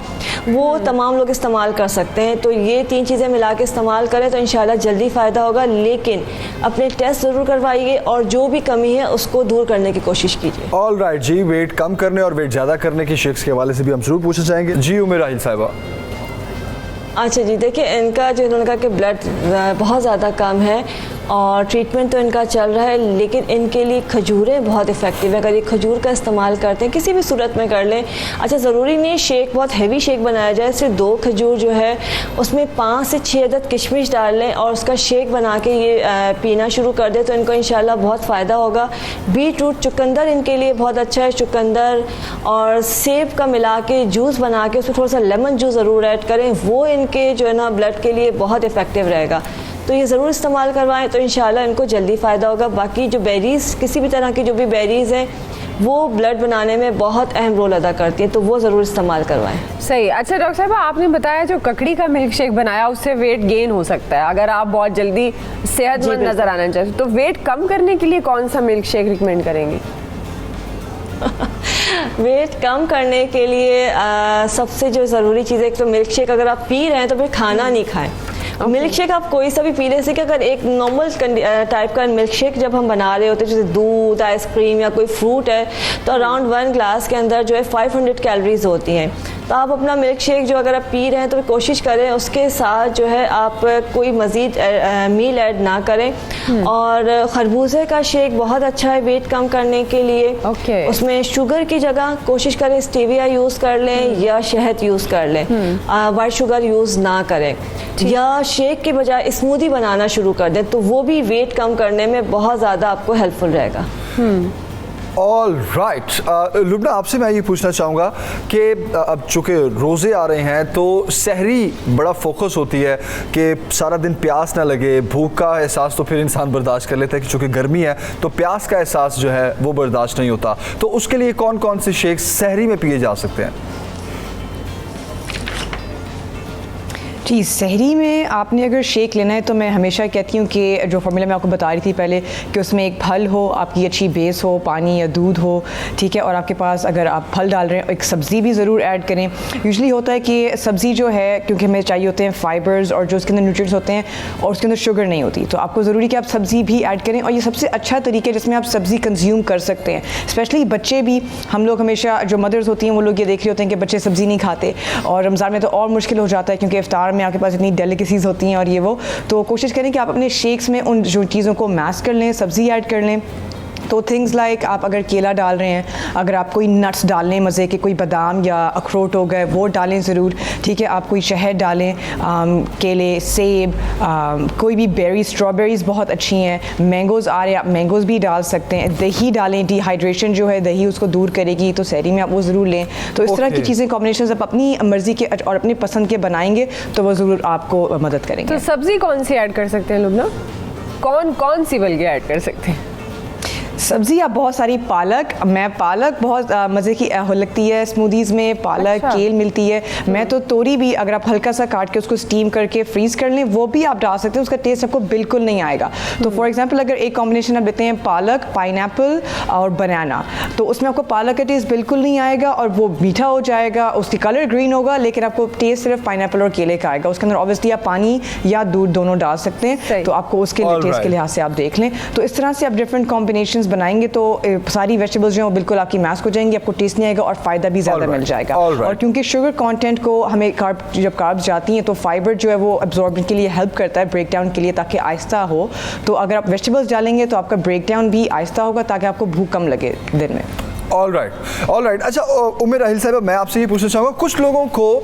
वो तमाम लोग इस्तेमाल कर सकते हैं। तो ये 3 चीज़ें मिला के इस्तेमाल करें तो इंशाल्लाह जल्दी फ़ायदा होगा, लेकिन अपने टेस्ट ज़रूर करवाइए और जो भी कमी है उसको दूर करने की कोशिश कीजिए। ऑल राइट जी, वेट कम करने और वेट ज़्यादा करने की शेक्स के हवाले से भी हम जरूर पूछना चाहेंगे। जी उम्मे राहिल साहिबा। अच्छा जी, देखिए इनका जो इन्होंने कहा कि ब्लड बहुत ज़्यादा कम है और ट्रीटमेंट तो इनका चल रहा है, लेकिन इनके लिए खजूरें बहुत इफ़ेक्टिव है। अगर ये खजूर का इस्तेमाल करते हैं किसी भी सूरत में कर लें। अच्छा, ज़रूरी नहीं शेक बहुत हैवी शेक बनाया जाए, सिर्फ 2 खजूर जो है उसमें 5 से 6 अदद किशमिश डाल लें और उसका शेक बना के ये पीना शुरू कर दें तो इनको इंशाल्लाह बहुत फ़ायदा होगा। बीट रूट, चुकंदर इनके लिए बहुत अच्छा है। चुकंदर और सेब का मिला के जूस बना के उसमें थोड़ा सा लेमन जूस ज़रूर ऐड करें, वो इनके जो है ना ब्लड के लिए बहुत इफ़ेक्टिव रहेगा। तो ये ज़रूर इस्तेमाल करवाएं, तो इंशाल्लाह इनको जल्दी फ़ायदा होगा। बाकी जो बेरीज़, किसी भी तरह की जो भी बेरीज़ हैं वो ब्लड बनाने में बहुत अहम रोल अदा करती है, तो वो ज़रूर इस्तेमाल करवाएं। सही। अच्छा डॉक्टर साहब, आपने बताया जो ककड़ी का मिल्क शेक बनाया उससे वेट गेन हो सकता है अगर आप बहुत जल्दी सेहतमंद नज़र आना चाहते हो, तो वेट कम करने के लिए कौन सा मिल्क शेक रिकमेंड करेंगी? वेट कम करने के लिए सबसे जो ज़रूरी चीज़ है, एक तो मिल्क शेक अगर आप पी रहे हैं तो फिर खाना नहीं खाएं। मिल्क शेक आप कोई सा भी पी रहे, कि अगर एक नॉर्मल टाइप का मिल्क शेक जब हम बना रहे होते हैं, जैसे दूध, आइसक्रीम या कोई फ्रूट है, तो अराउंड 1 ग्लास के अंदर जो है 500 कैलोरीज होती हैं। तो आप अपना मिल्क शेक जो अगर आप पी रहे हैं तो कोशिश करें उसके साथ जो है आप कोई मज़ीद मील ऐड ना करें। और खरबूजे का शेक बहुत अच्छा है वेट कम करने के लिए। उसमें शुगर की जगह कोशिश करें स्टीविया यूज़ कर लें या शहद यूज़ कर लें, वाइट शुगर यूज़ ना करें, या शेक के बजाय स्मूदी बनाना शुरू कर दें, तो वो भी वेट कम करने में बहुत ज़्यादा आपको हेल्पफुल रहेगा। ऑल राइट, लुबना आपसे मैं ये पूछना चाहूँगा कि अब चूँकि रोज़े आ रहे हैं तो सहरी बड़ा फोकस होती है कि सारा दिन प्यास ना लगे, भूख का एहसास तो फिर इंसान बर्दाश्त कर लेता है कि चूँकि गर्मी है तो प्यास का एहसास जो है वो बर्दाश्त नहीं होता, तो उसके लिए कौन कौन से शेक सहरी में पिए जा सकते हैं? जी, सहरी में आपने अगर शेक लेना है तो मैं हमेशा कहती हूँ कि जो फार्मूला मैं आपको बता रही थी पहले, कि उसमें एक फल हो, आपकी अच्छी बेस हो, पानी या दूध हो, ठीक है, और आपके पास अगर आप फल डाल रहे हैं एक सब्ज़ी भी ज़रूर ऐड करें। यूजुअली होता है कि सब्ज़ी जो है, क्योंकि हमें चाहिए होते हैं फाइबर्स और जो उसके अंदर न्यूट्रिएंट्स होते हैं और उसके अंदर शुगर नहीं होती, तो आपको ज़रूरी कि आप सब्ज़ी भी ऐड करें। और ये सबसे अच्छा तरीका है जिसमें आप सब्ज़ी कंज्यूम कर सकते हैं, स्पेशली बच्चे भी। हम लोग हमेशा जो मदर्स होती हैं वो लोग ये देख रहे होते हैं कि बच्चे सब्ज़ी नहीं खाते, और रमज़ान में तो और मुश्किल हो जाता है क्योंकि इफ्तार में आपके पास इतनी डेलिकेसीज होती हैं और ये वो, तो कोशिश करें कि आप अपने शेक्स में उन जो चीज़ों को मैश कर लें, सब्ज़ी ऐड कर लें। तो थिंग्स लाइक आप अगर केला डाल रहे हैं, अगर आप कोई नट्स डालें मज़े के, कोई बादाम या अखरोट हो गए वो डालें ज़रूर, ठीक है, आप कोई शहद डालें, केले, सेब, कोई भी बेरी, स्ट्रॉबेरीज़ बहुत अच्छी हैं, मैंगोज़ आ रहे हैं, आप मैंगोज़ भी डाल सकते हैं, दही डालें, डिहाइड्रेशन जो है दही उसको दूर करेगी, तो सहरी में आप वो ज़रूर लें। तो इस तरह की चीज़ें कॉम्बिनेशन आप अपनी मर्ज़ी के और अपनी पसंद के बनाएंगे तो वो ज़रूर आपको मदद करेंगे। तो सब्ज़ी कौन सी ऐड कर सकते हैं लुबना? कौन कौन सी बल्कि ऐड कर सकते हैं? सब्ज़ी आप बहुत सारी, पालक, मैं पालक बहुत मज़े की लगती है स्मूदीज़ में, पालक, केल मिलती है। मैं तो तोरी भी अगर आप हल्का सा काट के उसको स्टीम करके फ्रीज़ कर लें वो भी आप डाल सकते हैं, उसका टेस्ट आपको बिल्कुल नहीं आएगा। तो फॉर एग्जांपल अगर एक कॉम्बिनेशन आप लेते हैं पालक, पाइनएप्पल और बनाना, तो उसमें आपको पालक का टेस्ट बिल्कुल नहीं आएगा और वो मीठा हो जाएगा, उसकी कलर ग्रीन होगा, लेकिन आपको टेस्ट सिर्फ पाइनएप्पल और केले का आएगा। उसके अंदर ऑब्वियसली आप पानी या दूध दोनों डाल सकते हैं, तो आपको उसके लिए टेस्ट के लिहाज से आप देख लें। तो इस तरह से आप डिफरेंट कॉम्बिनेशन बनाएंगे तो सारी वेजिटेबल्स जो हैं वो बिल्कुल आपकी मैश हो जाएंगी, आपको टेस्ट नहीं आएगा और फ़ायदा भी ज़्यादा मिल जाएगा। और क्योंकि शुगर कंटेंट को हमें जब कार्ब्स जाती हैं तो फाइबर जो है वो एब्जॉर्बन के लिए हेल्प करता है, ब्रेक डाउन के लिए, ताकि आहिस्ता हो। तो अगर आप वेजिटेबल्स डालेंगे तो आपका ब्रेक डाउन भी आहिस्ता होगा ताकि आपको भूख कम लगे दिन में। All right. अच्छा उम्र राहिल साहब, मैं आपसे ये पूछना चाहूँगा, कुछ लोगों को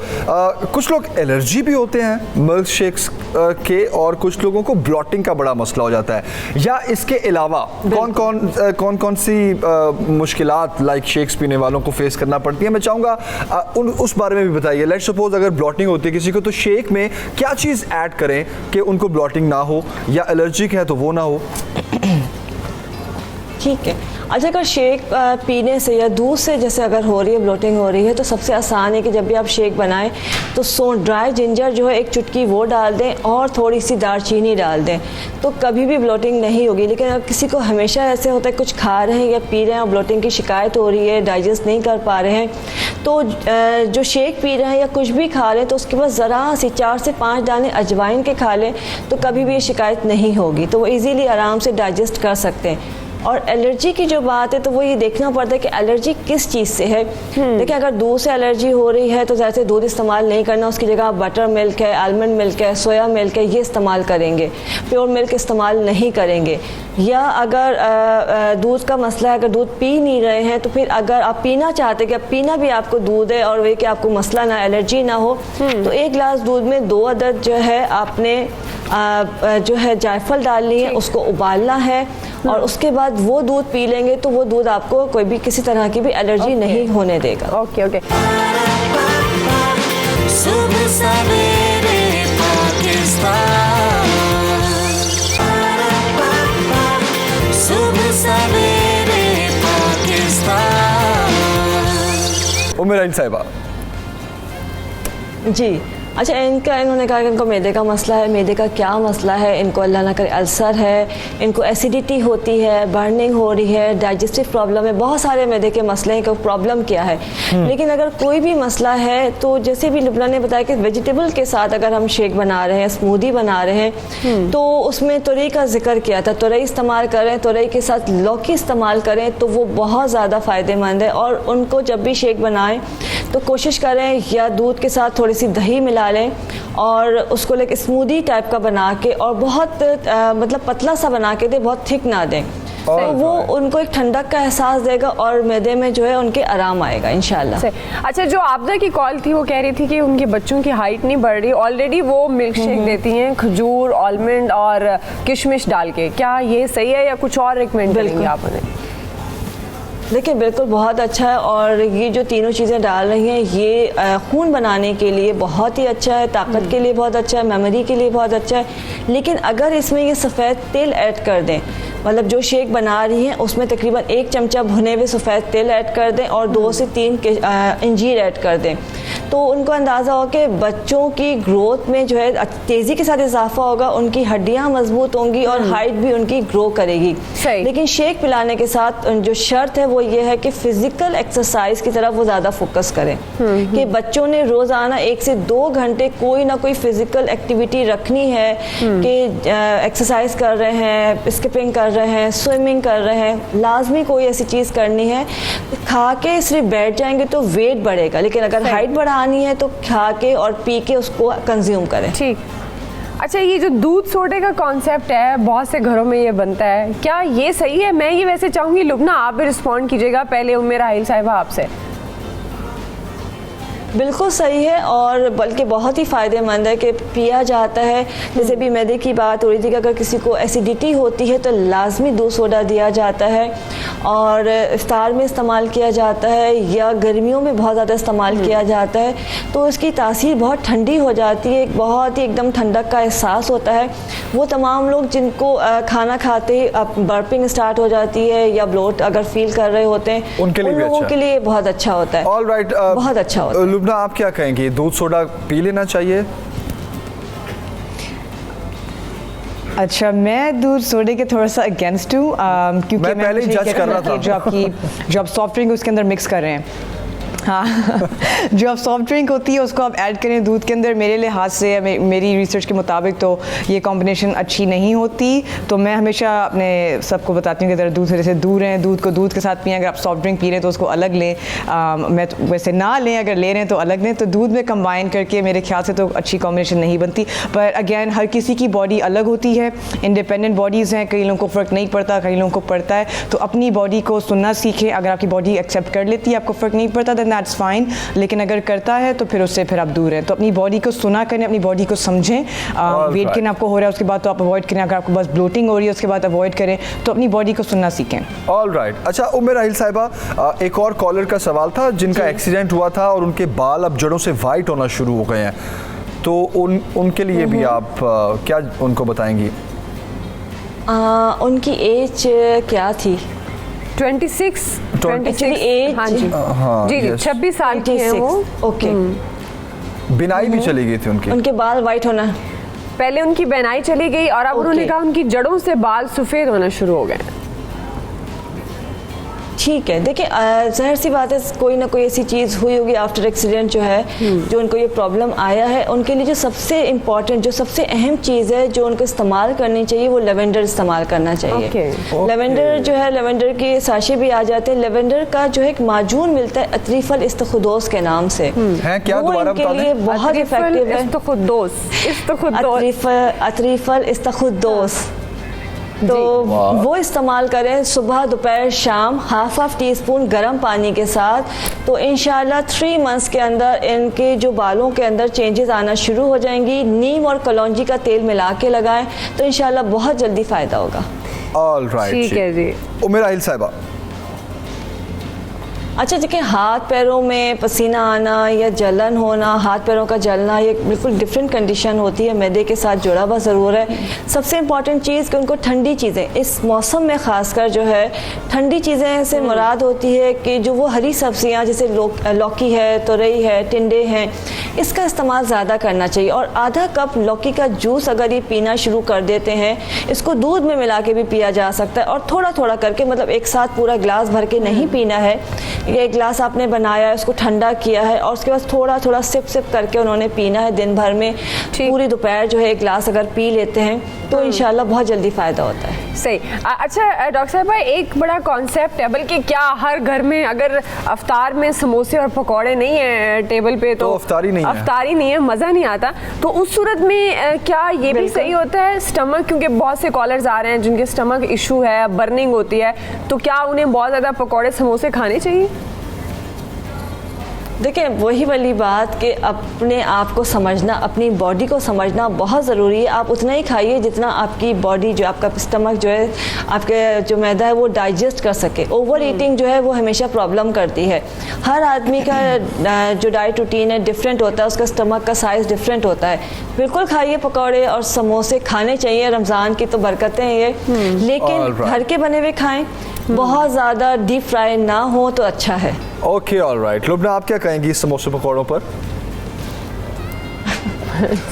कुछ लोग एलर्जी भी होते हैं मिल्क शेक्स के, और कुछ लोगों को ब्लॉटिंग का बड़ा मसला हो जाता है, या इसके अलावा कौन सी मुश्किलात लाइक शेक्स पीने वालों को फेस करना पड़ती है? मैं चाहूँगा उस बारे में भी बताइए। लेट्स सपोज अगर ब्लॉटिंग होती है किसी को, तो शेक में क्या चीज़ ऐड करें कि उनको ब्लॉटिंग ना हो, या एलर्जिक है तो वो ना हो? ठीक है। अच्छा, अगर शेक पीने से या दूध से जैसे अगर हो रही है, ब्लोटिंग हो रही है, तो सबसे आसान है कि जब भी आप शेक बनाएं तो ड्राई जिंजर जो है एक चुटकी वो डाल दें और थोड़ी सी दालचीनी डाल दें, तो कभी भी ब्लोटिंग नहीं होगी। लेकिन अगर किसी को हमेशा ऐसे होता है कुछ खा रहे हैं या पी रहे हैं और ब्लोटिंग की शिकायत हो रही है, डाइजेस्ट नहीं कर पा रहे हैं, तो जो शेक पी रहे हैं या कुछ भी खा रहे हैं तो उसके बाद ज़रा सी 4 से 5 दाने अजवाइन के खा लें, तो कभी भी ये शिकायत नहीं होगी, तो वो ईज़िली आराम से डाइजेस्ट कर सकते हैं। और एलर्जी की जो बात है तो वो ये देखना पड़ता है कि एलर्जी किस चीज़ से है। देखिए, अगर दूध से एलर्जी हो रही है तो ज़्यादा दूध इस्तेमाल नहीं करना, उसकी जगह बटर मिल्क है, आलमंड मिल्क है, सोया मिल्क है, ये इस्तेमाल करेंगे, प्योर मिल्क इस्तेमाल नहीं करेंगे। या अगर दूध का मसला है, अगर दूध पी नहीं रहे हैं, तो फिर अगर आप पीना चाहते हैं कि अब पीना भी आपको दूध है और वे कि आपको मसला ना एलर्जी ना हो, तो 1 गिलास दूध में 2 अदद जो है आपने जो है जायफल डालनी है, उसको उबालना है और उसके बाद वो दूध पी लेंगे तो वो दूध आपको कोई भी किसी तरह की भी एलर्जी नहीं होने देगा। ओके। सुबह सवेरे पाकिस्तान। उम्र राहिल साहिबा। जी अच्छा, इन्होंने कहा कि इनको मैदे का मसला है। मैदे का क्या मसला है? इनको अल्लाह ना करे अल्सर है, इनको एसिडिटी होती है, बर्निंग हो रही है, डाइजेस्टिव प्रॉब्लम है, बहुत सारे मैदे के मसले हैं कि प्रॉब्लम क्या है। लेकिन अगर कोई भी मसला है तो जैसे भी लुबना ने बताया कि वेजिटेबल के साथ अगर हम शेक बना रहे हैं, स्मूदी बना रहे हैं, तो उसमें तुरई का जिक्र किया था। तुरई इस्तेमाल करें, तुरई के साथ लौकी इस्तेमाल करें तो वो बहुत ज़्यादा फ़ायदेमंद है। और उनको जब भी शेक बनाएं तो कोशिश करें या दूध के साथ थोड़ी सी दही मिला लें और उसको लेके स्मूदी टाइप का बना के, और बहुत मतलब पतला सा बना के दें, बहुत थिक ना दें, तो वो उनको एक ठंडक का एहसास देगा और मैदे में जो है उनके आराम आएगा इंशाल्लाह। अच्छा, जो आपदा की कॉल थी वो कह रही थी कि उनके बच्चों की हाइट नहीं बढ़ रही, ऑलरेडी वो मिल्क शेक देती हैं खजूर, आलमंड और किशमिश डाल के, क्या ये सही है या कुछ और रिकमेंड करेंगे आप उन्हें? देखिए बिल्कुल बहुत अच्छा है, और ये जो तीनों चीज़ें डाल रही हैं ये खून बनाने के लिए बहुत ही अच्छा है, ताकत के लिए बहुत अच्छा है, मेमोरी के लिए बहुत अच्छा है। लेकिन अगर इसमें ये सफ़ेद तेल ऐड कर दें, मतलब जो शेक बना रही हैं उसमें तकरीबन 1 चमचा भुने हुए सफ़ेद तेल ऐड कर दें और 2 से 3 अंजीर ऐड कर दें, तो उनको अंदाज़ा हो कि बच्चों की ग्रोथ में जो है तेज़ी के साथ इजाफा होगा, उनकी हड्डियाँ मजबूत होंगी और हाइट भी उनकी ग्रो करेगी। लेकिन शेक पिलाने के साथ जो शर्त है वो ये है कि फ़िज़िकल एक्सरसाइज की तरफ वो ज़्यादा फोकस करें, कि बच्चों ने रोज़ाना 1 से 2 घंटे कोई ना कोई फ़िज़िकल एक्टिविटी रखनी है, कि एक्सरसाइज कर रहे हैं, स्किपिंग कर रहे हैं, स्विमिंग कर रहे हैं, लाजमी कोई ऐसी चीज़ करनी है। खा के सिर्फ बैठ जाएंगे तो वेट बढ़ेगा, लेकिन अगर हाइट बढ़ानी है तो खा के और पी के उसको कंज्यूम करें। ठीक। अच्छा, ये जो दूध सोडे का कॉन्सेप्ट है बहुत से घरों में ये बनता है, क्या ये सही है? मैं ये वैसे चाहूँगी लुबना आप भी रिस्पॉन्ड कीजिएगा, पहले उम्मे राहिल साहिबा आपसे। बिल्कुल सही है, और बल्कि बहुत ही फ़ायदेमंद है कि पिया जाता है। जैसे भी मैदे की बात हो रही थी कि अगर किसी को एसिडिटी होती है तो लाजमी दूध सोडा दिया जाता है, और इफ्तार में इस्तेमाल किया जाता है या गर्मियों में बहुत ज़्यादा इस्तेमाल किया जाता है, तो इसकी तासीर बहुत ठंडी हो जाती है, बहुत ही एकदम ठंडक का एहसास होता है। वो तमाम लोग जिनको खाना खाते ही बर्पिंग स्टार्ट हो जाती है या ब्लोट अगर फील कर रहे होते हैं, उन लोगों के लिए बहुत अच्छा होता है। ऑलराइट, बहुत अच्छा होता है। लुबना आप क्या कहेंगे, दूध सोडा पी लेना चाहिए? अच्छा, मैं दूध सोडे के थोड़ा सा अगेंस्ट हूँ, क्योंकि मैं पहले ही जज कर रहा था जो आप सॉफ्ट ड्रिंक उसके अंदर मिक्स कर रहे हैं, हाँ जो आप सॉफ्ट ड्रिंक होती है उसको आप ऐड करें दूध के अंदर, मेरे लिहाज से मेरी रिसर्च के मुताबिक तो ये कॉम्बिनेशन अच्छी नहीं होती। तो मैं हमेशा अपने सबको बताती हूँ कि ज़रा दूध से दूर रहें, दूध को दूध के साथ पिएं। अगर आप सॉफ्ट ड्रिंक पी रहे हैं तो उसको अलग लें, मैं तो वैसे ना लें, अगर ले रहे हैं तो अलग लें। तो दूध में कंबाइन करके मेरे ख्याल से तो अच्छी कॉम्बिनेशन नहीं बनती। पर अगेन हर किसी की बॉडी अलग होती है, इंडिपेंडेंट बॉडीज़ हैं, कई लोगों को फ़र्क नहीं पड़ता, कई लोगों को पड़ता है। तो अपनी बॉडी को सुनना सीखें। अगर आपकी बॉडी एक्सेप्ट कर लेती है, आपको फ़र्क नहीं पड़ता, दैट्स फाइन, लेकिन अगर करता है तो फिर उससे फिर आप दूर हैं। तो अपनी बॉडी को सुना करें, अपनी बॉडी को समझें। वेट गेन आपको हो रहा है उसके बाद तो आप अवॉइड करें, अगर आपको बस ब्लोटिंग हो रही है उसके बाद अवॉइड करें, तो अपनी बॉडी को सुनना सीखें। ऑलराइट। अच्छा उम्मे राहिल साहिबा, एक और कॉलर का सवाल था जिनका एक्सीडेंट हुआ था और उनके बाल अब जड़ों से वाइट होना शुरू हो गए हैं, तो उनके लिए भी आप क्या उनको बताएंगी? उनकी एज क्या थी? 26 एज, हाँ जी, हाँ, जी 26 साल की हैं वो। ओके। बिनाई भी चली गई थी उनके बाल वाइट होना, पहले उनकी बनाई चली गई और अब उन्होंने कहा उनकी जड़ों से बाल सफ़ेद होना शुरू हो गए। ठीक है, देखिए ज़ाहिर सी बात है कोई ना कोई ऐसी चीज़ हुई होगी आफ्टर एक्सीडेंट जो है, जो उनको ये प्रॉब्लम आया है। उनके लिए जो सबसे इम्पॉर्टेंट, जो सबसे अहम चीज़ है जो उनको इस्तेमाल करनी चाहिए वो लेवेंडर इस्तेमाल करना चाहिए। लेवेंडर जो है, लेवेंडर के साशे भी आ जाते हैं। लेवेंडर का जो है एक माजून मिलता है अतरीफल इस्तखुदोस के नाम से, है क्या? वो इनके लिए बहुत इफेक्टिव है। अतरीफल इस्तखुदोस, तो वो इस्तेमाल करें सुबह दोपहर शाम, हाफ टी स्पून गर्म पानी के साथ। तो इंशाल्लाह 3 मंथ्स के अंदर इनके जो बालों के अंदर चेंजेस आना शुरू हो जाएंगी। नीम और कलौंजी का तेल मिला के लगाएं तो इंशाल्लाह बहुत जल्दी फ़ायदा होगा। ऑलराइट, ठीक है जी। उम्मे राहिल साहिबा, अच्छा, देखिए, हाथ पैरों में पसीना आना या जलन होना, हाथ पैरों का जलना, ये बिल्कुल डिफरेंट कंडीशन होती है, मैदे के साथ जुड़ा हुआ ज़रूर है। सबसे इम्पॉर्टेंट चीज़ कि उनको ठंडी चीज़ें, इस मौसम में ख़ासकर जो है ठंडी चीज़ें से मुराद होती है कि जो वो हरी सब्जियां जैसे लौकी है, तुरई है, टिंडे हैं, इसका इस्तेमाल ज़्यादा करना चाहिए। और आधा कप लौकी का जूस अगर ये पीना शुरू कर देते हैं, इसको दूध में मिला के भी पिया जा सकता है, और थोड़ा थोड़ा करके, मतलब एक साथ पूरा गिलास भर के नहीं पीना है। एक गिलास आपने बनाया है, उसको ठंडा किया है, और उसके बाद थोड़ा थोड़ा सिप सिप करके उन्होंने पीना है दिन भर में। पूरी दोपहर जो है एक गिलास अगर पी लेते हैं तो इंशाल्लाह बहुत जल्दी फ़ायदा होता है। सही। अच्छा डॉक्टर साहब, एक बड़ा कॉन्सेप्ट है, बल्कि क्या हर घर में अगर अफ्तार में समोसे और पकौड़े नहीं है टेबल पे तो अफ्तारी नहीं है, मज़ा नहीं आता। तो उस सूरत में क्या ये भी सही होता है? स्टमक, क्योंकि बहुत से कॉलर्स आ रहे हैं जिनके स्टमक इशू है, बर्निंग होती है, तो क्या उन्हें बहुत ज़्यादा पकौड़े समोसे खाने चाहिए? देखिए, वही वाली बात कि अपने आप को समझना, अपनी बॉडी को समझना बहुत ज़रूरी है। आप उतना ही खाइए जितना आपकी बॉडी, जो आपका स्टमक जो है, आपके जो मैदा है वो डाइजेस्ट कर सके। ओवर ईटिंग जो है वो हमेशा प्रॉब्लम करती है। हर आदमी का जो डाइट रूटीन है डिफरेंट होता है, उसका स्टमक का साइज़ डिफरेंट होता है। बिल्कुल खाइए, पकौड़े और समोसे खाने चाहिए, रमज़ान की तो बरकतें हैं ये, लेकिन घर के बने हुए खाएँ, बहुत ज़्यादा डीप फ्राई ना हो तो अच्छा है। Okay, alright. लुबना, आप क्या कहेंगी समोसे पकौड़ों पर?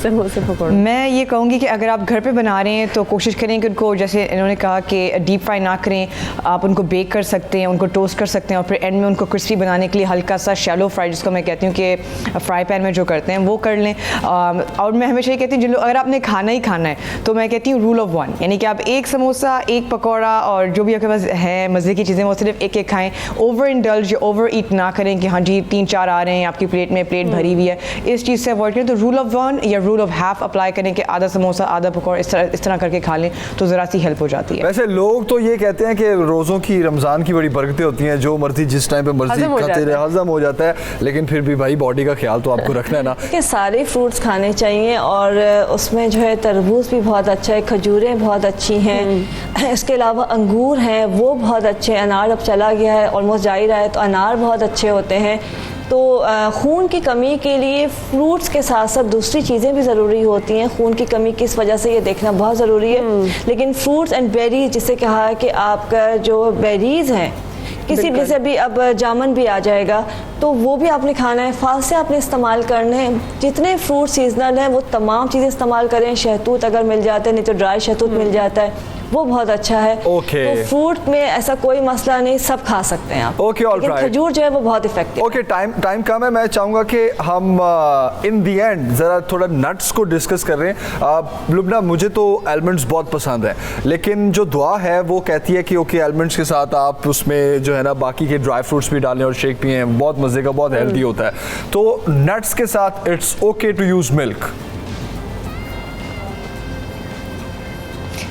समोसे पकौड़े, मैं ये कहूँगी कि अगर आप घर पे बना रहे हैं तो कोशिश करें कि उनको, जैसे इन्होंने कहा कि डीप फ्राई ना करें, आप उनको बेक कर सकते हैं, उनको टोस्ट कर सकते हैं, और फिर एंड में उनको क्रिस्पी बनाने के लिए हल्का सा शैलो फ्राई, जिसको मैं कहती हूँ कि फ्राई पैन में जो करते हैं वो कर लें। और मैं हमेशा ये कहती हूँ, जिन लोग, अगर आपने खाना ही खाना है तो मैं कहती हूँ रूल ऑफ वन, यानी कि आप एक समोसा, एक पकौड़ा और जो भी आपके पास है मज़े की चीज़ें वो सिर्फ एक एक खाएँ। ओवर इंडल्ज या ओवर ईट ना करें कि हाँ जी 3-4 आ रहे हैं आपकी प्लेट में, प्लेट भरी हुई है, इस चीज़ से अवॉइड करें। तो रूल ऑफ वन या रूल ऑफ हाफ अप्लाई करें कि आधा समोसा आधा पकौड़ा इस तरह करके खा लें तो ज़रा सी हेल्प हो जाती है। वैसे लोग तो ये कहते हैं कि रोज़ों की, रमज़ान की बड़ी बरकतें होती हैं, जो मर्जी जिस टाइम पे मर्जी खाते रहे, हजम हो जाता है, लेकिन फिर भी भाई बॉडी का ख्याल तो आपको रखना है ना। कि सारे फ्रूट्स खाने चाहिए, और उसमें जो है तरबूज भी बहुत अच्छा है, खजूरें बहुत अच्छी हैं, इसके अलावा अंगूर हैं वो बहुत अच्छे हैं, अनार अब चला गया है, ऑलमोस्ट जा ही रहा है, तो अनार बहुत अच्छे होते हैं। तो खून की कमी के लिए फ्रूट्स के साथ साथ दूसरी चीज़ें भी ज़रूरी होती हैं। खून की कमी किस वजह से, ये देखना बहुत ज़रूरी है। लेकिन फ्रूट्स एंड बेरीज, जिसे कहा है कि आपका जो बेरीज़ हैं, किसी भी से भी अब जामुन भी आ जाएगा तो वो भी आपने खाना है, फल से आपने इस्तेमाल करने हैं। जितने फ्रूट सीजनल हैं वो तमाम चीज़ें इस्तेमाल करें। शहतूत अगर मिल जाता है, नहीं तो ड्राई शहतूत मिल जाता है, वो बहुत अच्छा है। ओके। तो फ्रूट में ऐसा कोई मसला नहीं, सब खा सकते हैं आप। ओके, लेकिन खजूर जो है वो बहुत इफेक्टिव। ओके, टाइम कम है, मैं चाहूँगा कि हम इन दी एंड ज़रा थोड़ा नट्स को डिस्कस कर रहे हैं। लुबना, मुझे तो एलमंड्स बहुत पसंद है, लेकिन जो दुआ है वो कहती है कि ओके एलमंड्स के साथ आप उसमें जो है ना बाकी के ड्राई फ्रूट्स भी डालें और शेक पिएं, बहुत मज़े का, बहुत हेल्दी होता है। तो नट्स के साथ it's okay to use milk?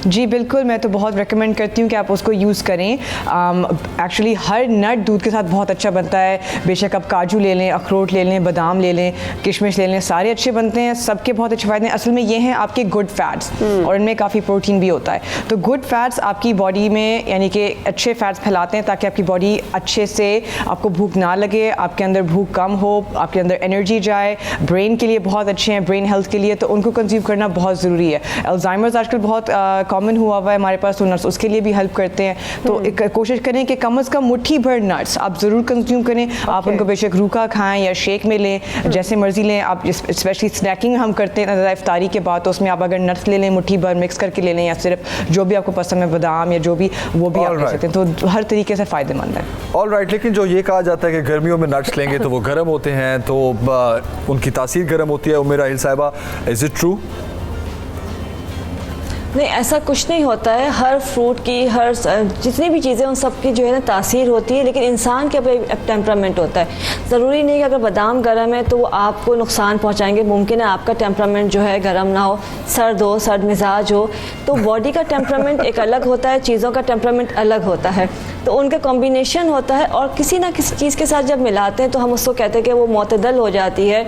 जी बिल्कुल, मैं तो बहुत रेकमेंड करती हूँ कि आप उसको यूज़ करें। एक्चुअली हर नट दूध के साथ बहुत अच्छा बनता है। बेशक आप काजू ले लें, अखरोट ले लें, बादाम ले लें, किशमिश ले लें, सारे अच्छे बनते हैं, सबके बहुत अच्छे फ़ायदे हैं। असल में ये हैं आपके गुड फैट्स, और इनमें काफ़ी प्रोटीन भी होता है। तो गुड फैट्स आपकी बॉडी में, यानी कि अच्छे फैट्स फैलाते हैं ताकि आपकी बॉडी अच्छे से, आपको भूख ना लगे, आपके अंदर भूख कम हो, आपके अंदर एनर्जी जाए। ब्रेन के लिए बहुत अच्छे हैं, ब्रेन हेल्थ के लिए, तो उनको कंज्यूम करना बहुत ज़रूरी है। अल्जाइमर्स आजकल बहुत कॉमन हुआ हुआ है हमारे पास, तो नट्स उसके लिए भी हेल्प करते हैं। तो कोशिश करें कि कम से कम मुट्ठी भर नट्स आप ज़रूर कंज्यूम करें। आप उनको बेशक रूखा खाएं या शेक में लें, जैसे मर्जी लें आप। स्पेशली स्नैकिंग हम करते हैं इफ्तारी के बाद, तो उसमें आप अगर नट्स ले लें, मुट्ठी भर मिक्स करके ले लें, या सिर्फ जो भी आपको पसंद है, बादाम या जो भी, वो भी आप ले सकते हैं। तो हर तरीके से फ़ायदेमंद है। ऑलराइट, लेकिन जो ये कहा जाता है कि गर्मियों में नट्स लेंगे तो वो गर्म होते हैं, तो उनकी तासीर गर्म होती है, उमेरा हिल साहिबा, इज़ इट ट्रू? नहीं, ऐसा कुछ नहीं होता है। हर फ्रूट की, हर जितनी भी चीज़ें उन सब की जो है ना तासीर होती है, लेकिन इंसान के अपने टेम्परामेंट होता है। ज़रूरी नहीं कि अगर बादाम गर्म है तो वो आपको नुकसान पहुंचाएंगे। मुमकिन है आपका टेम्परामेंट जो है गर्म ना हो, सर्द हो, सर्द मिजाज हो। तो बॉडी का टेम्परामेंट एक अलग होता है, चीज़ों का टेम्परामेंट अलग होता है। तो उनका कॉम्बिनेशन होता है और किसी ना किसी चीज़ के साथ जब मिलाते हैं तो हम उसको कहते हैं कि वो मोतदल हो जाती है।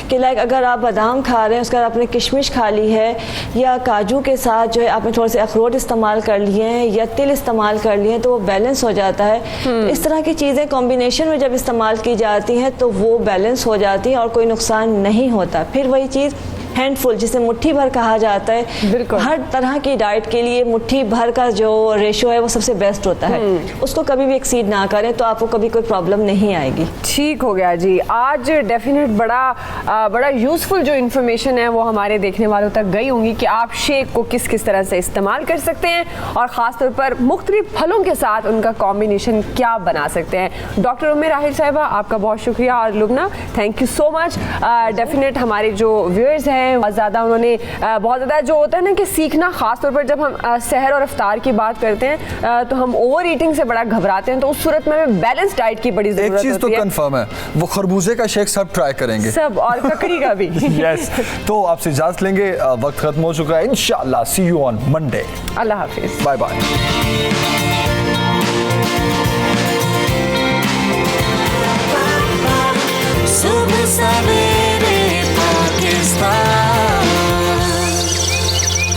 कि लाइक अगर आप बादाम खा रहे हैं उसके बाद आपने किशमिश खा ली है, या काजू के साथ जो है आपने थोड़े से अखरोट इस्तेमाल कर लिए हैं या तिल इस्तेमाल कर लिए हैं, तो वो बैलेंस हो जाता है। तो इस तरह की चीज़ें कॉम्बिनेशन में जब इस्तेमाल की जाती हैं तो वो बैलेंस हो जाती हैं और कोई नुकसान नहीं होता। फिर वही चीज़ हैंडफुल जिसे मुट्ठी भर कहा जाता है, बिल्कुल हर तरह की डाइट के लिए मुट्ठी भर का जो रेशो है वो सबसे बेस्ट होता है। उसको कभी भी एक्सीड ना करें तो आपको कभी कोई प्रॉब्लम नहीं आएगी। ठीक हो गया जी। आज डेफिनेट बड़ा यूज़फुल जो इन्फॉर्मेशन है वो हमारे देखने वालों तक गई होंगी कि आप शेक को किस किस तरह से इस्तेमाल कर सकते हैं और ख़ास तौर पर मुख्तलिफ फलों के साथ उनका कॉम्बिनेशन क्या बना सकते हैं। डॉक्टर उम्मे राहिल साहिबा आपका बहुत शुक्रिया, और Lubna thank you so much. Definite हमारे जो व्यूअर्स हैं बहुत ज़्यादा उन्होंने बहुत ज़्यादा जो होता है ना कि सीखना, ख़ास तौर पर जब हम सहर और इफ्तार की बात करते हैं तो हम ओवर ईटिंग से बड़ा घबराते हैं, तो उस सूरत में हमें बैलेंस डाइट की बड़ी ज़रूरत होती है। एक चीज़ तो कंफर्म है, वो खरबूजे का शेक सब ट्राई करेंगे, सब, और ककड़ी का भी। यस तो आपसे इजाज़त लेंगे, वक्त खत्म हो चुका है। इंशाल्लाह सी यू ऑन मंडे। अल्लाह हाफिज़, बाय बाय।